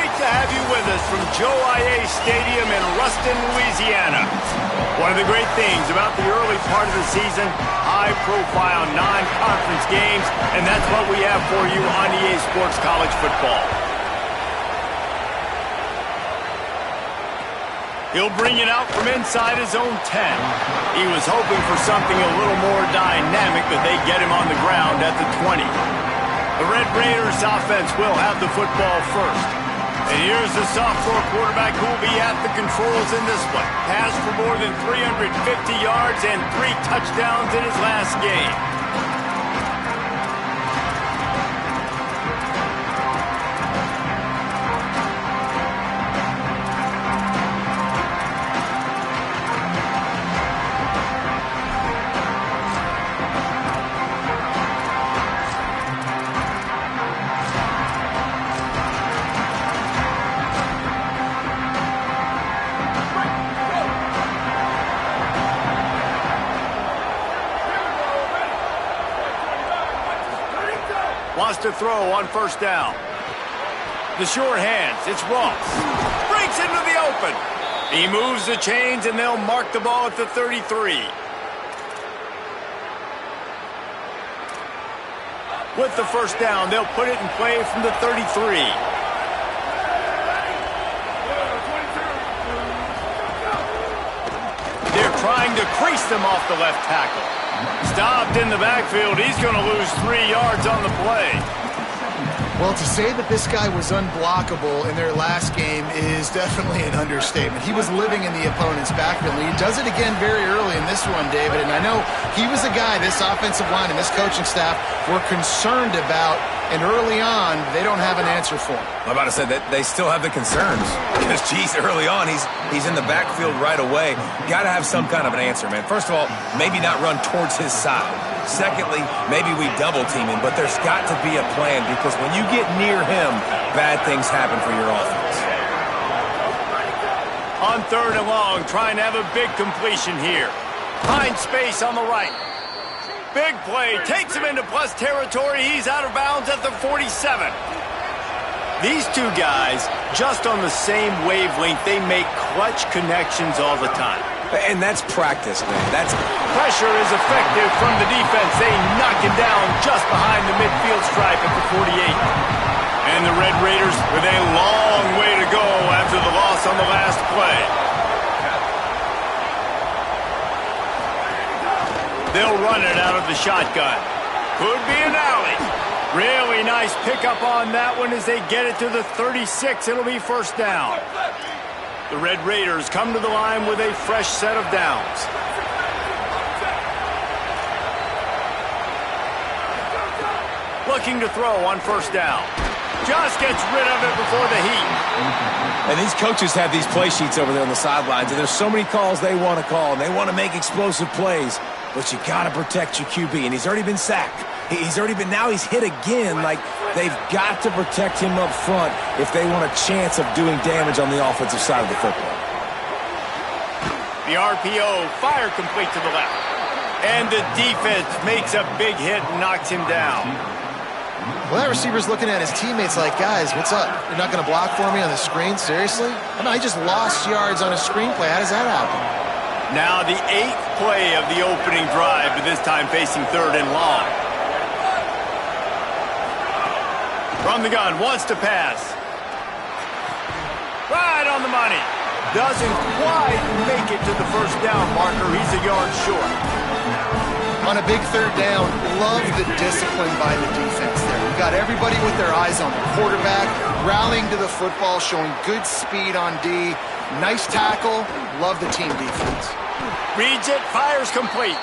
Great to have you with us from Joe I.A. Stadium in Ruston, Louisiana. One of the great things about the early part of the season, high-profile non-conference games, and that's what we have for you on EA Sports College Football. He'll bring it out from inside his own 10. He was hoping for something a little more dynamic, but they get him on the ground at the 20. The Red Raiders offense will have the football first. And here's the sophomore quarterback who will be at the controls in this one. Passed for more than 350 yards and 3 touchdowns in his last game. Wants to throw on first down. The short hands, it's Ross. Breaks into the open. He moves the chains and they'll mark the ball at the 33. With the first down, they'll put it in play from the 33. They're trying to crease them off the left tackle. Stopped in the backfield. He's going to lose 3 yards on the play. Well, to say that this guy was unblockable in their last game is definitely an understatement. He was living in the opponent's backfield. He does it again very early in this one, David. And I know he was a guy this offensive line and this coaching staff were concerned about. And early on, they don't have an answer for him. I'm about to say that they still have the concerns. Because, geez, early on, he's in the backfield right away. Got to have some kind of an answer, man. First of all, maybe not run towards his side. Secondly, maybe we double-team him. But there's got to be a plan because when you get near him, bad things happen for your offense. On 3rd and long, trying to have a big completion here. Find space on the right. Big play, takes him into plus territory. He's out of bounds at the 47. These two guys, just on the same wavelength, they make clutch connections all the time. And that's practice, man. That's pressure is effective from the defense. They knock him down just behind the midfield stripe at the 48. And the Red Raiders with a long way to go after the loss on the last play. They'll run it out of the shotgun. Could be an alley. Really nice pickup on that one as they get it to the 36. It'll be first down. The Red Raiders come to the line with a fresh set of downs. Looking to throw on first down. Just gets rid of it before the heat. And these coaches have these play sheets over there on the sidelines, and there's so many calls they want to call, and they want to make explosive plays. But you got to protect your QB, and he's already been sacked. Now he's hit again. Like, they've got to protect him up front if they want a chance of doing damage on the offensive side of the football. The RPO, fire complete to the left. And the defense makes a big hit and knocks him down. Well, that receiver's looking at his teammates like, guys, what's up? You're not going to block for me on the screen? Seriously? I know, he just lost yards on a screenplay. How does that happen? Now the 8th play of the opening drive, but this time facing 3rd and long. From the gun, wants to pass. Right on the money. Doesn't quite make it to the first down marker. He's a yard short. On a big 3rd down, love the discipline by the defense there. We've got everybody with their eyes on the quarterback, rallying to the football, showing good speed on D. Nice tackle. Love the team defense. Reads it, fires complete.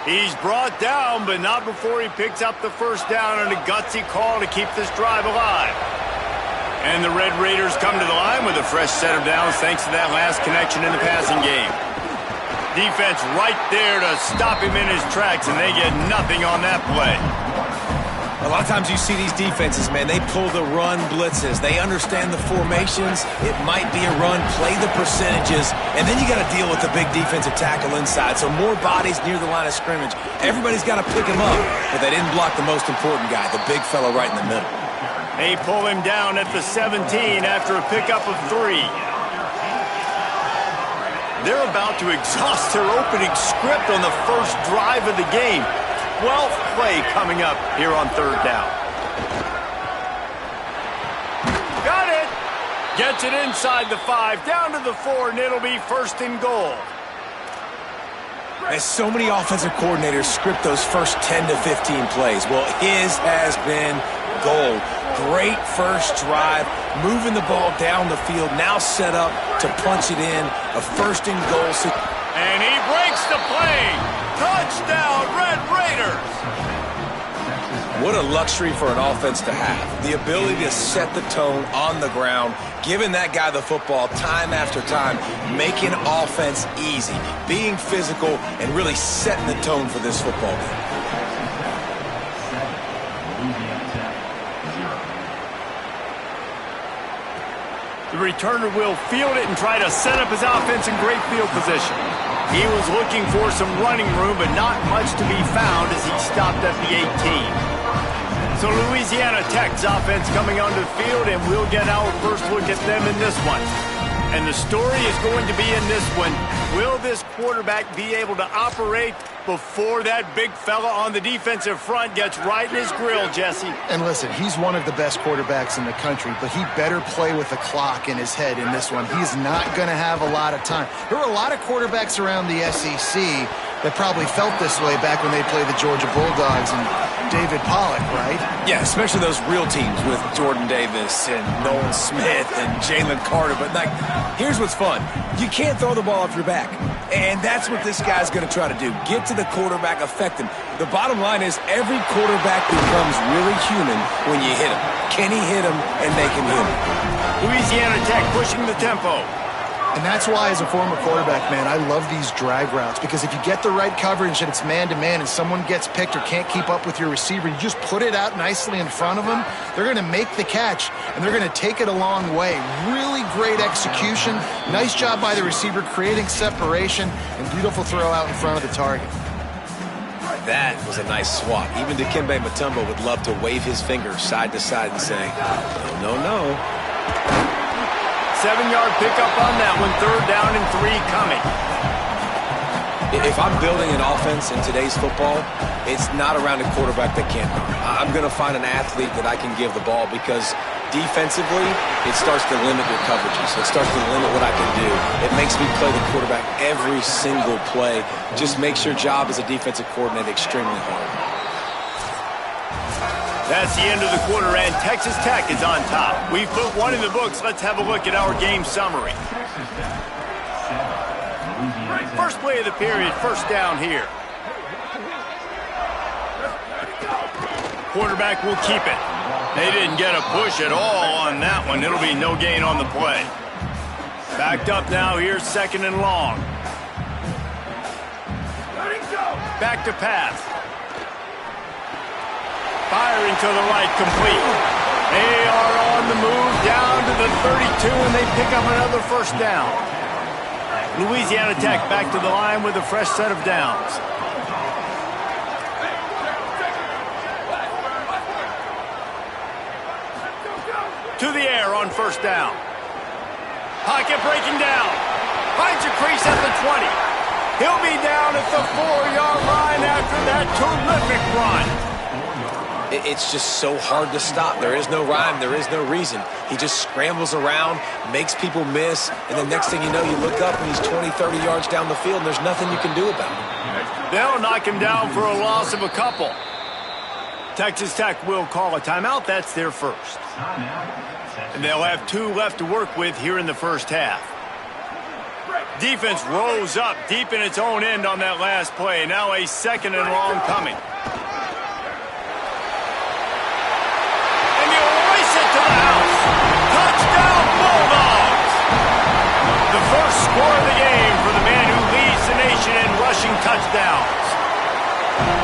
He's brought down, but not before he picks up the first down on a gutsy call to keep this drive alive. And the Red Raiders come to the line with a fresh set of downs thanks to that last connection in the passing game. Defense right there to stop him in his tracks, and they get nothing on that play. A lot of times you see these defenses, man, they pull the run blitzes. They understand the formations. It might be a run, play the percentages, and then you got to deal with the big defensive tackle inside. So more bodies near the line of scrimmage. Everybody's got to pick him up, but they didn't block the most important guy, the big fella right in the middle. They pull him down at the 17 after a pickup of 3. They're about to exhaust their opening script on the first drive of the game. 12th play coming up here on 3rd down. Got it. Gets it inside the 5, down to the 4, and it'll be 1st and goal. As so many offensive coordinators script those first 10 to 15 plays, well, his has been gold. Great first drive, moving the ball down the field, now set up to punch it in, a 1st and goal. And he breaks the play. Touchdown, Red Raiders. What a luxury for an offense to have. The ability to set the tone on the ground, giving that guy the football time after time, making offense easy, being physical, and really setting the tone for this football game. The returner will field it and try to set up his offense in great field position. He was looking for some running room, but not much to be found as he stopped at the 18. So Louisiana Tech's offense coming onto the field, and we'll get our first look at them in this one. And the story is going to be in this one, will this quarterback be able to operate before that big fella on the defensive front gets right in his grill, Jesse? And listen, he's one of the best quarterbacks in the country, but he better play with the clock in his head in this one. He's not going to have a lot of time. There were a lot of quarterbacks around the SEC that probably felt this way back when they played the Georgia Bulldogs and David Pollock, right? Yeah, especially those real teams with Jordan Davis and Nolan Smith and Jalen Carter. But, like, here's what's fun. You can't throw the ball off your back. And that's what this guy's going to try to do. Get to the quarterback, affect him. The bottom line is every quarterback becomes really human when you hit him. Can he hit him and make him human? Louisiana Tech pushing the tempo. And that's why, as a former quarterback, man, I love these drag routes, because if you get the right coverage and it's man-to-man and someone gets picked or can't keep up with your receiver, you just put it out nicely in front of them, they're going to make the catch, and they're going to take it a long way. Really great execution. Nice job by the receiver creating separation, and beautiful throw out in front of the target. That was a nice swat. Even Dikembe Mutombo would love to wave his fingers side to side and say, no, no, no. 7-yard pickup on that one. 3rd down and 3 coming. If I'm building an offense in today's football, it's not around a quarterback that can't run. I'm going to find an athlete that I can give the ball, because defensively, it starts to limit your coverages. It starts to limit what I can do. It makes me play the quarterback every single play. Just makes your job as a defensive coordinator extremely hard. That's the end of the quarter, and Texas Tech is on top. We've put one in the books. Let's have a look at our game summary. First play of the period, 1st down here. Quarterback will keep it. They didn't get a push at all on that one. It'll be no gain on the play. Backed up now. Here's 2nd and long. Back to pass. Firing to the right, complete. They are on the move down to the 32, and they pick up another 1st down. Louisiana Tech back to the line with a fresh set of downs. To the air on 1st down. Pocket breaking down. Finds a crease at the 20. He'll be down at the 4-yard line after that terrific run. It's just so hard to stop. There is no rhyme. There is no reason. He just scrambles around, makes people miss, and the next thing you know, you look up and he's 20, 30 yards down the field, and there's nothing you can do about it. They'll knock him down for a loss of a couple. Texas Tech will call a timeout. That's their first. And they'll have 2 left to work with here in the 1st half. Defense rose up deep in its own end on that last play. Now a 2nd and long coming. To the house. Touchdown, Bulldogs! The first score of the game for the man who leads the nation in rushing touchdowns.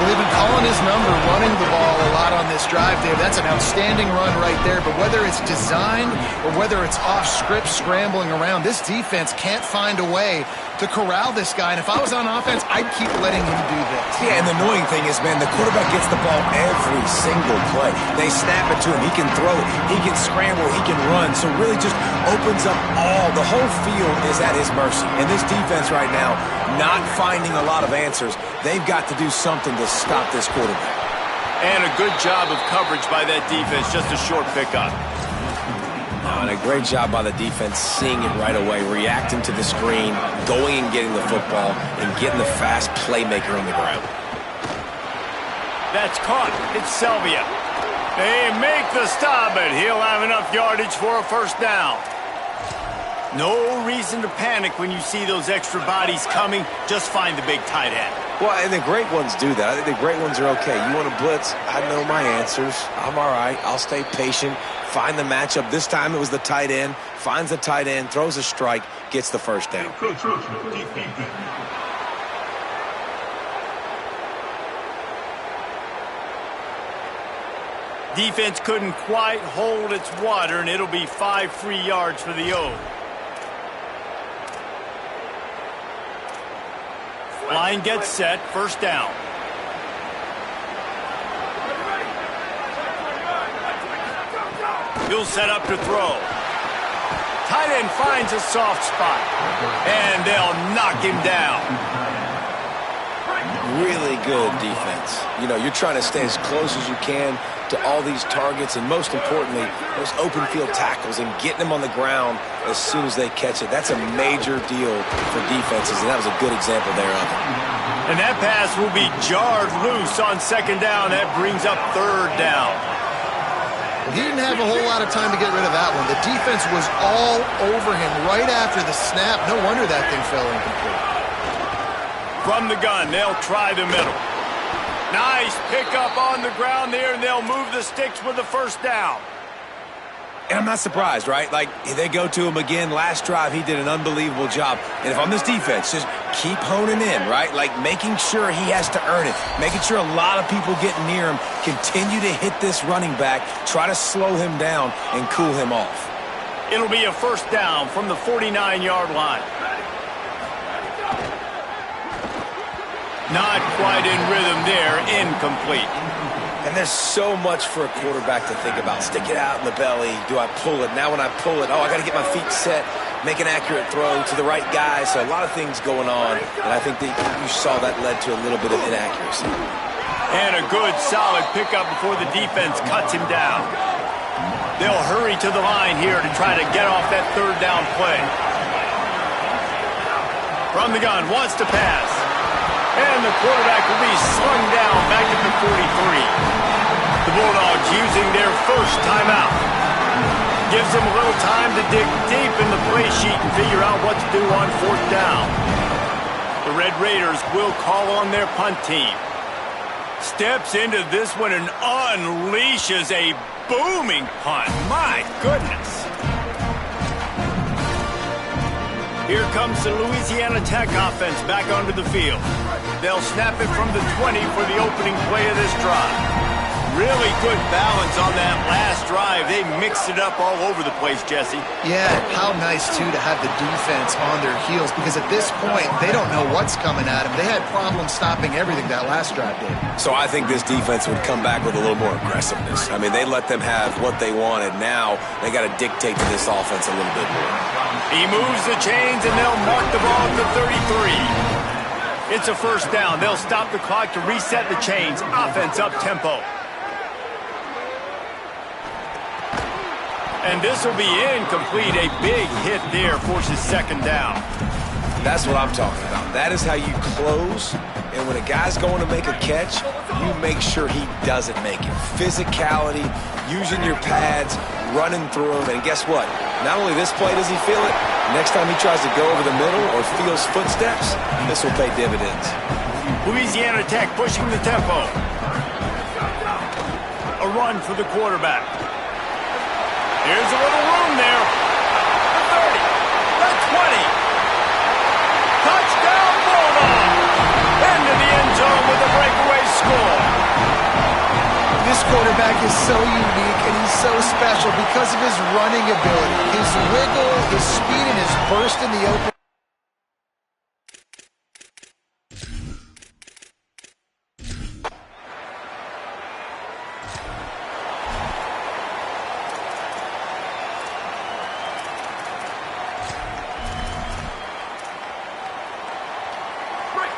Well, they've been calling his number, running the ball a lot on this drive, Dave. That's an outstanding run right there. But whether it's designed or whether it's off script scrambling around, this defense can't find a way to corral this guy. And if I was on offense, I'd keep letting him do this. Yeah, and the annoying thing is, man, the quarterback gets the ball every single play. They snap it to him. He can throw it. He can scramble. He can run. So really just opens up the whole field is at his mercy. And this defense right now, not finding a lot of answers. They've got to do something to stop this quarterback. And a good job of coverage by that defense. Just a short pickup. And a great job by the defense seeing it right away, reacting to the screen, going and getting the football, and getting the fast playmaker on the ground. That's caught. It's Selvia. They make the stop, but he'll have enough yardage for a first down. No reason to panic when you see those extra bodies coming. Just find the big tight end. Well, and the great ones do that. I think the great ones are okay. You want to blitz? I know my answers. I'm all right. I'll stay patient. Find the matchup. This time it was the tight end. Finds the tight end, throws a strike, gets the first down. Defense couldn't quite hold its water, and it'll be 5 free yards for the O. Line gets set, first down. He'll set up to throw. Tight end finds a soft spot, and they'll knock him down. Really good defense. You know, you're trying to stay as close as you can to all these targets, and most importantly, those open field tackles and getting them on the ground as soon as they catch it. That's a major deal for defenses, and that was a good example there of it. And that pass will be jarred loose on second down. That brings up third down. He didn't have a whole lot of time to get rid of that one. The defense was all over him right after the snap. No wonder that thing fell incomplete. From the gun, they'll try the middle. Nice pickup on the ground there, and they'll move the sticks with the first down. And I'm not surprised, right? Like, they go to him again. Last drive, he did an unbelievable job. And if I'm this defense, just keep honing in, right? Like, making sure he has to earn it. Making sure a lot of people get near him. Continue to hit this running back. Try to slow him down and cool him off. It'll be a first down from the 49-yard line. Not quite in rhythm there. Incomplete. And there's so much for a quarterback to think about. Stick it out in the belly. Do I pull it? Now when I pull it, I got to get my feet set, make an accurate throw to the right guy. So a lot of things going on, and I think that you saw that led to a little bit of inaccuracy. And a good, solid pickup before the defense cuts him down. They'll hurry to the line here to try to get off that third down play. From the gun, wants to pass. And the quarterback will be slung down back at the 43. The Bulldogs using their first timeout. Gives them a little time to dig deep in the play sheet and figure out what to do on fourth down. The Red Raiders will call on their punt team. Steps into this one and unleashes a booming punt. My goodness. Here comes the Louisiana Tech offense back onto the field. They'll snap it from the 20 for the opening play of this drive. Really good balance on that last drive. They mixed it up all over the place, Jesse. Yeah, how nice, too, to have the defense on their heels, because at this point, they don't know what's coming at them. They had problems stopping everything that last drive did. So I think this defense would come back with a little more aggressiveness. I mean, they let them have what they wanted. Now they got to dictate to this offense a little bit more. He moves the chains, and they'll mark the ball at the 33. It's a first down. They'll stop the clock to reset the chains. Offense up-tempo. And this will be incomplete. A big hit there forces second down. That's what I'm talking about. That is how you close. And when a guy's going to make a catch, you make sure he doesn't make it. Physicality, using your pads, running through them. And guess what? Not only this play does he feel it, next time he tries to go over the middle or feels footsteps, this will pay dividends. Louisiana Tech pushing the tempo. A run for the quarterback. Here's a little room there. The 30, the 20. Touchdown Bulldogs! Into the end zone with a breakaway score. This quarterback is so unique and he's so special because of his running ability, his wiggle, his speed, and his burst in the open.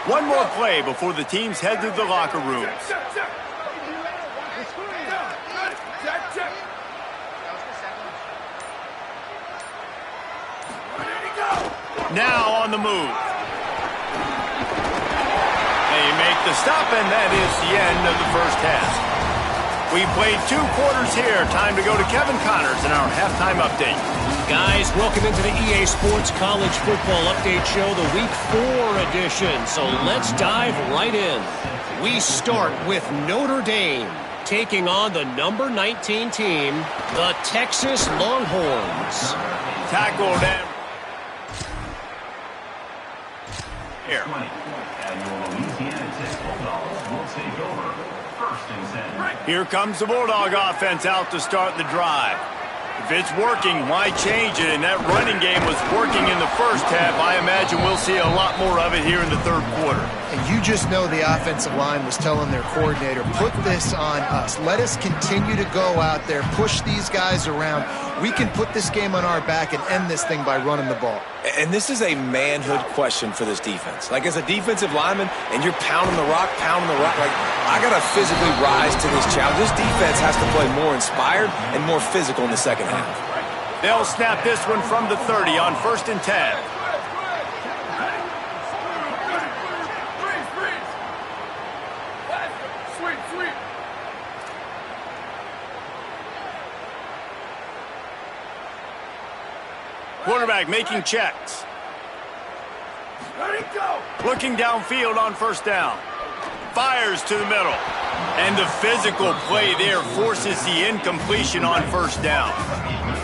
One more play before the teams head to the locker rooms. Now on the move. They make the stop, and that is the end of the first half. We played 2 quarters here. Time to go to Kevin Connors in our halftime update. Guys, welcome into the EA Sports College Football Update Show, the Week 4 edition. So let's dive right in. We start with Notre Dame taking on the number 19 team, the Texas Longhorns. Tackled and here. Here comes the Bulldog offense out to start the drive. If it's working, why change it? And that running game was working in the first half. I imagine we'll see a lot more of it here in the third quarter. And you just know the offensive line was telling their coordinator, put this on us. Let us continue to go out there, push these guys around. We can put this game on our back and end this thing by running the ball. And this is a manhood question for this defense. Like, as a defensive lineman, and you're pounding the rock, like, I got to physically rise to this challenge. This defense has to play more inspired and more physical in the second half. They'll snap this one from the 30 on 1st and 10. Quarterback making checks. Looking downfield on 1st down. Fires to the middle. And the physical play there forces the incompletion on 1st down.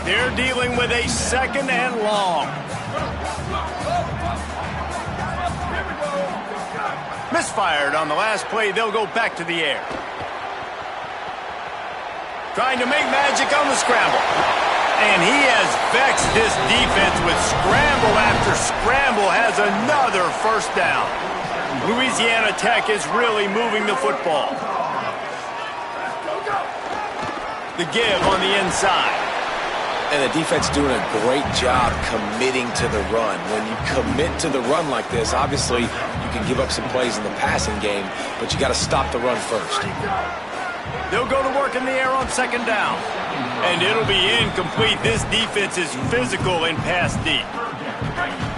They're dealing with a 2nd and long. Misfired on the last play. They'll go back to the air. Trying to make magic on the scramble. And he has vexed this defense with scramble after scramble, has another 1st down. Louisiana Tech is really moving the football. The give on the inside. And the defense doing a great job committing to the run. When you commit to the run like this, obviously you can give up some plays in the passing game, but you got to stop the run first. They'll go to work in the air on 2nd down. And it'll be incomplete. This defense is physical and pass deep.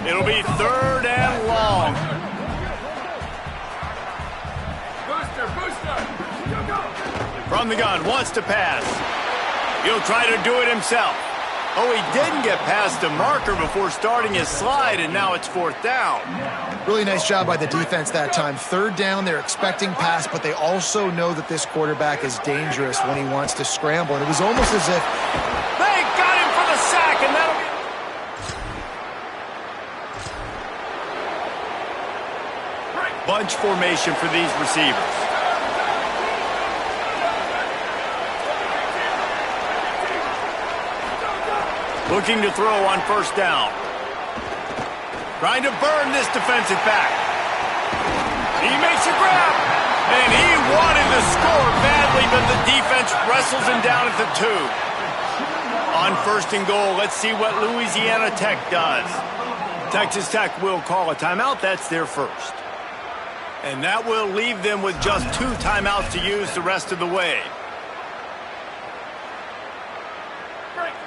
It'll be 3rd and long. From the gun, wants to pass. He'll try to do it himself. Oh, he didn't get past the marker before starting his slide, and now it's 4th down. Really nice job by the defense that time. 3rd down, they're expecting pass, but they also know that this quarterback is dangerous when he wants to scramble. And it was almost as if they got him for the sack, and that'll be... bunch formation for these receivers. Looking to throw on 1st down. Trying to burn this defensive back. He makes a grab. And he wanted to score badly, but the defense wrestles him down at the 2. On 1st and goal, let's see what Louisiana Tech does. Texas Tech will call a timeout. That's their 1st. And that will leave them with just 2 timeouts to use the rest of the way.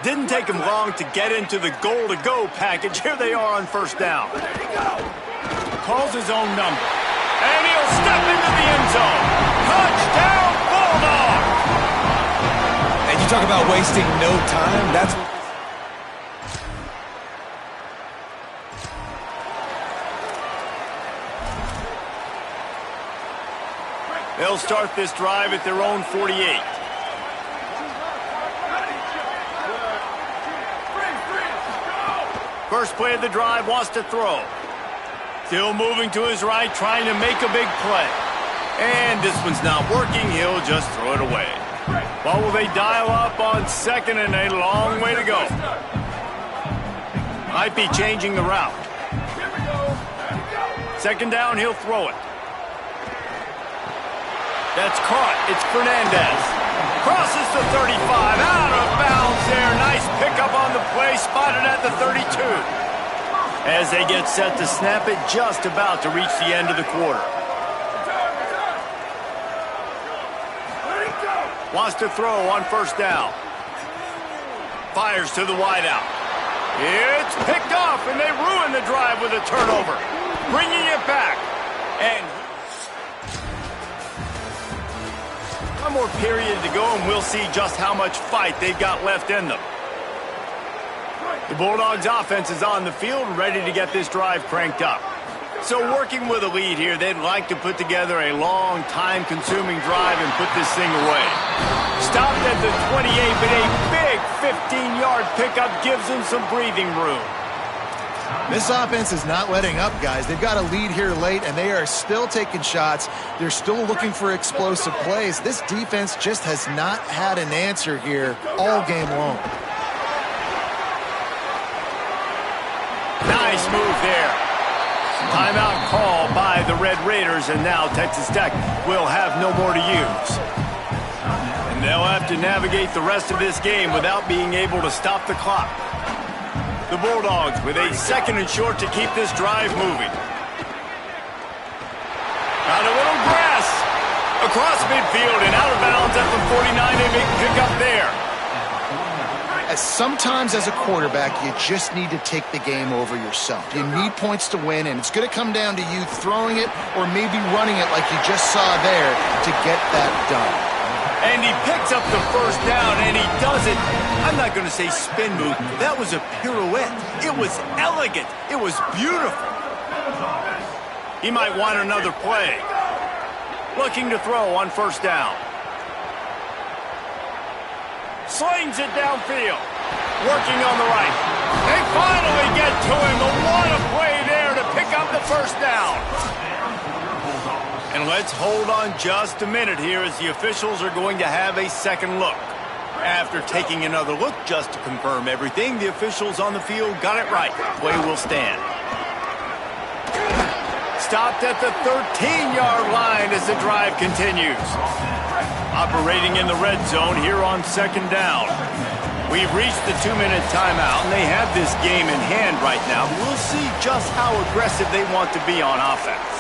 Didn't take him long to get into the goal-to-go package. Here they are on 1st down. Calls his own number. And he'll step into the end zone. Touchdown, Bulldog! And you talk about wasting no time. That's they'll start this drive at their own 48. First play of the drive, wants to throw. Still moving to his right, trying to make a big play. And this one's not working. He'll just throw it away. What will they dial up on second and a long way to go? Might be changing the route. Second down, he'll throw it. That's caught. It's Fernandez. Crosses the 35. Out of bounds there. Nice pickup on the play. Spotted at the 32. As they get set to snap it, just about to reach the end of the quarter. Wants to throw on first down. Fires to the wideout. It's picked off, and they ruin the drive with a turnover. Bringing it back. And one more period to go, and we'll see just how much fight they've got left in them. The Bulldogs offense is on the field, ready to get this drive cranked up. So working with a lead here, they'd like to put together a long, time-consuming drive and put this thing away. Stopped at the 28, but a big 15-yard pickup gives them some breathing room. This offense is not letting up, guys. They've got a lead here late, and they are still taking shots. They're still looking for explosive plays. This defense just has not had an answer here all game long. Nice move there. Timeout call by the Red Raiders, and now Texas Tech will have no more to use. And they'll have to navigate the rest of this game without being able to stop the clock. The Bulldogs with a second and short to keep this drive moving. Got a little grass across midfield and out of bounds at the 49. They make pick up there. Sometimes as a quarterback, you just need to take the game over yourself. You need points to win, and it's going to come down to you throwing it or maybe running it like you just saw there to get that done. And he picks up the first down, and he does it. I'm not going to say spin move. That was a pirouette. It was elegant. It was beautiful. He might want another play. Looking to throw on first down. Slings it downfield. Working on the right. They finally get to him. But what a play there to pick up the first down. And let's hold on just a minute here as the officials are going to have a second look. After taking another look just to confirm everything, the officials on the field got it right. Play will stand. Stopped at the 13-yard line as the drive continues. Operating in the red zone here on second down. We've reached the 2-minute timeout, and they have this game in hand right now. We'll see just how aggressive they want to be on offense.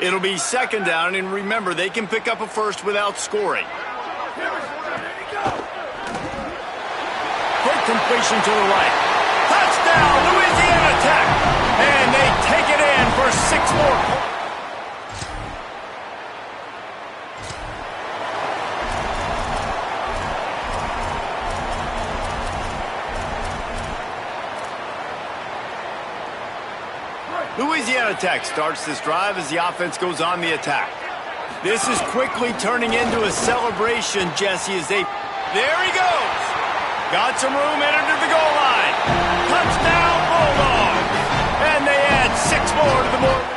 It'll be second down, and remember, they can pick up a first without scoring. Quick completion to the right. Touchdown, Louisiana Tech! And they take it in for 6 more points. Louisiana Tech starts this drive as the offense goes on the attack. This is quickly turning into a celebration, Jesse, as they... There he goes! Got some room, entered to the goal line. Touchdown, Bulldogs! And they add 6 more to the board.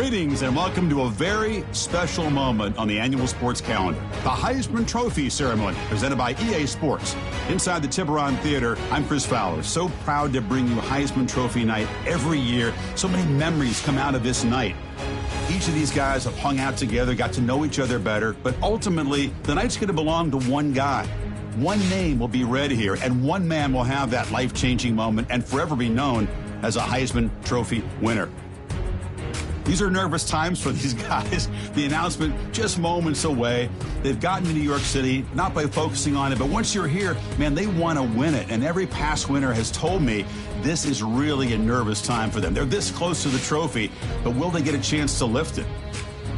Greetings and welcome to a very special moment on the annual sports calendar. The Heisman Trophy ceremony presented by EA Sports. Inside the Tiburon Theater, I'm Chris Fowler. So proud to bring you Heisman Trophy night every year. So many memories come out of this night. Each of these guys have hung out together, got to know each other better, but ultimately, the night's going to belong to one guy. One name will be read here, and one man will have that life-changing moment and forever be known as a Heisman Trophy winner. These are nervous times for these guys. The announcement just moments away. They've gotten to New York City, not by focusing on it, but once you're here, man, they want to win it. And every past winner has told me this is really a nervous time for them. They're this close to the trophy, but will they get a chance to lift it?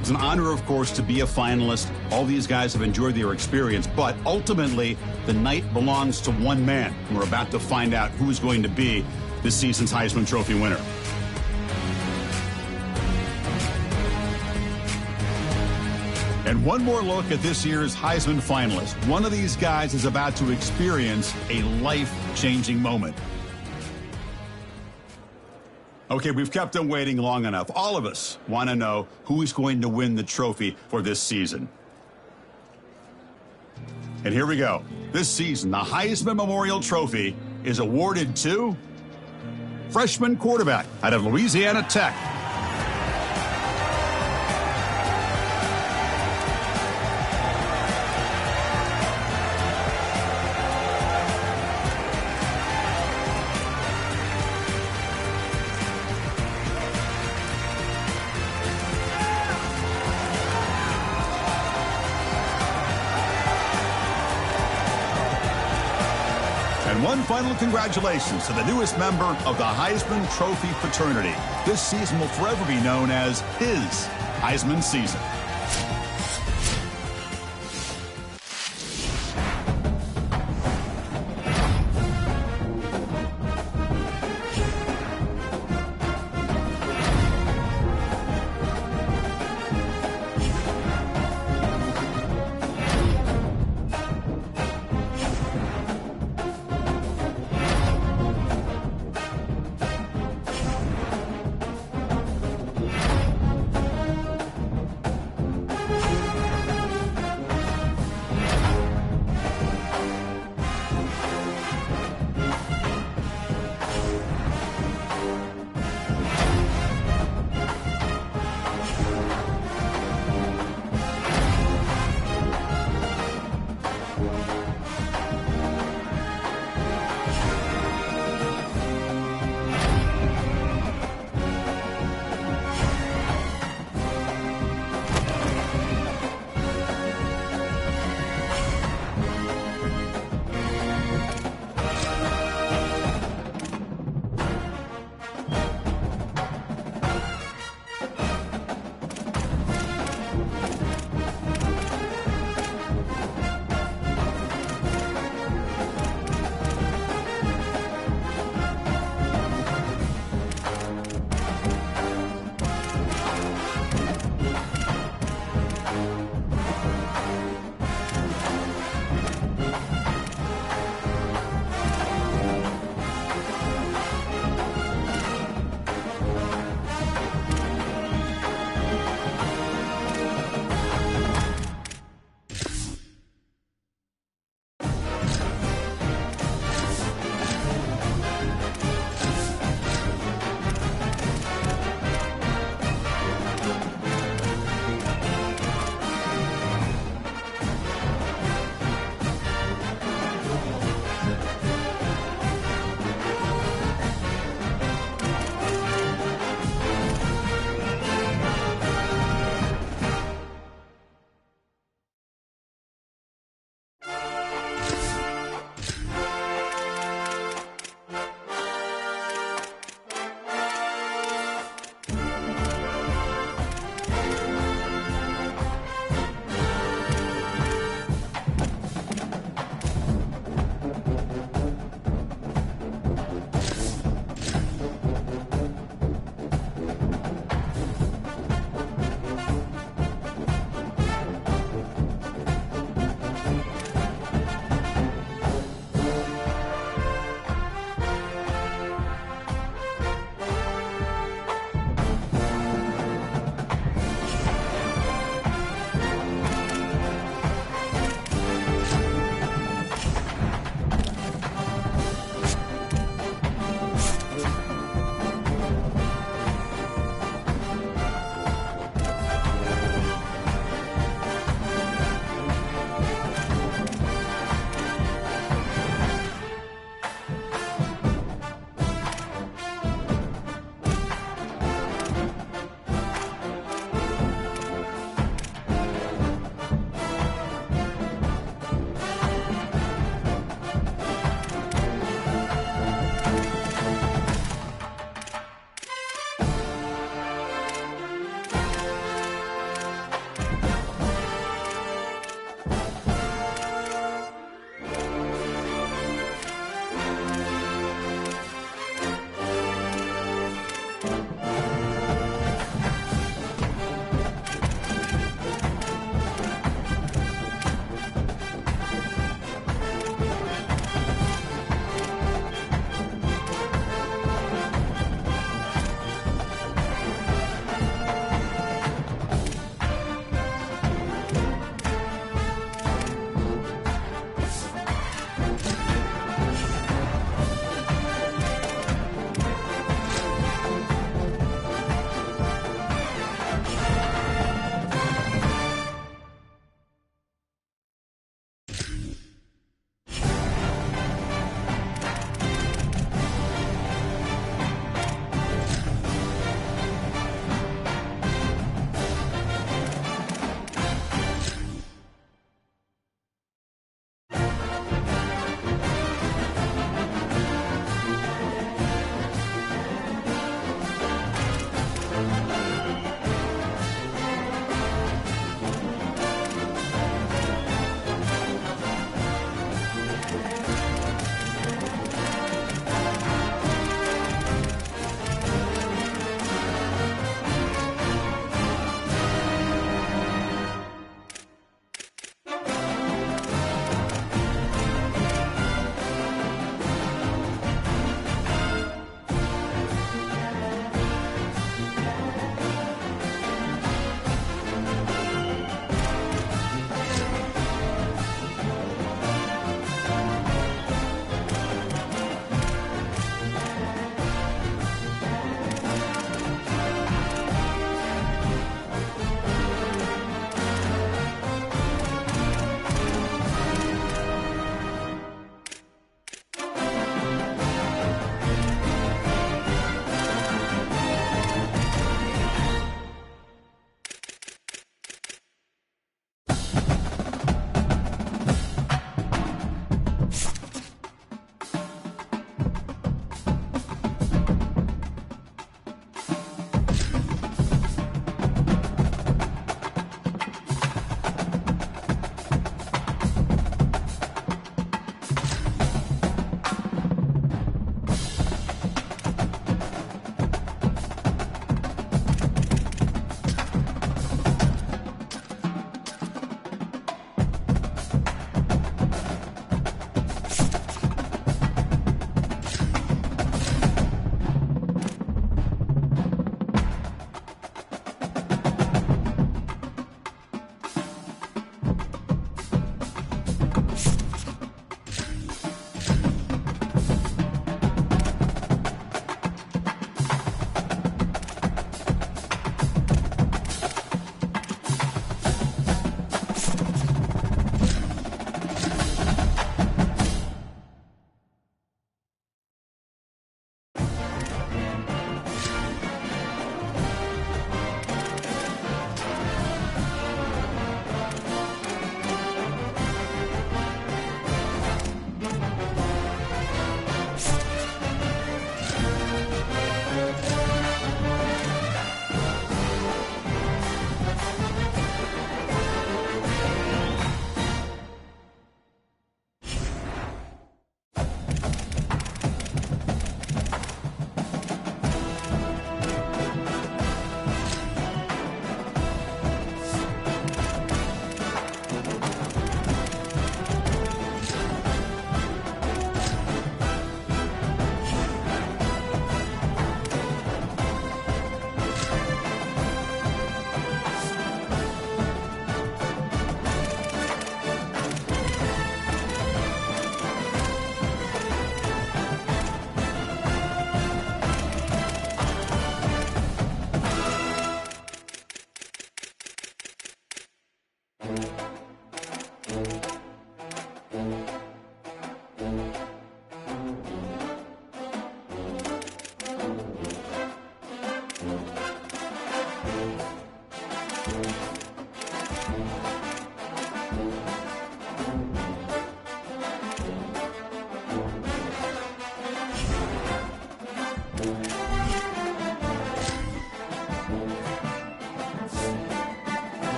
It's an honor, of course, to be a finalist. All these guys have enjoyed their experience, but ultimately, the night belongs to one man. We're about to find out who's going to be this season's Heisman Trophy winner. And one more look at this year's Heisman finalist. One of these guys is about to experience a life-changing moment. Okay, we've kept them waiting long enough. All of us want to know who is going to win the trophy for this season. And here we go. This season, the Heisman Memorial Trophy is awarded to freshman quarterback out of Louisiana Tech. And one final congratulations to the newest member of the Heisman Trophy fraternity. This season will forever be known as his Heisman season.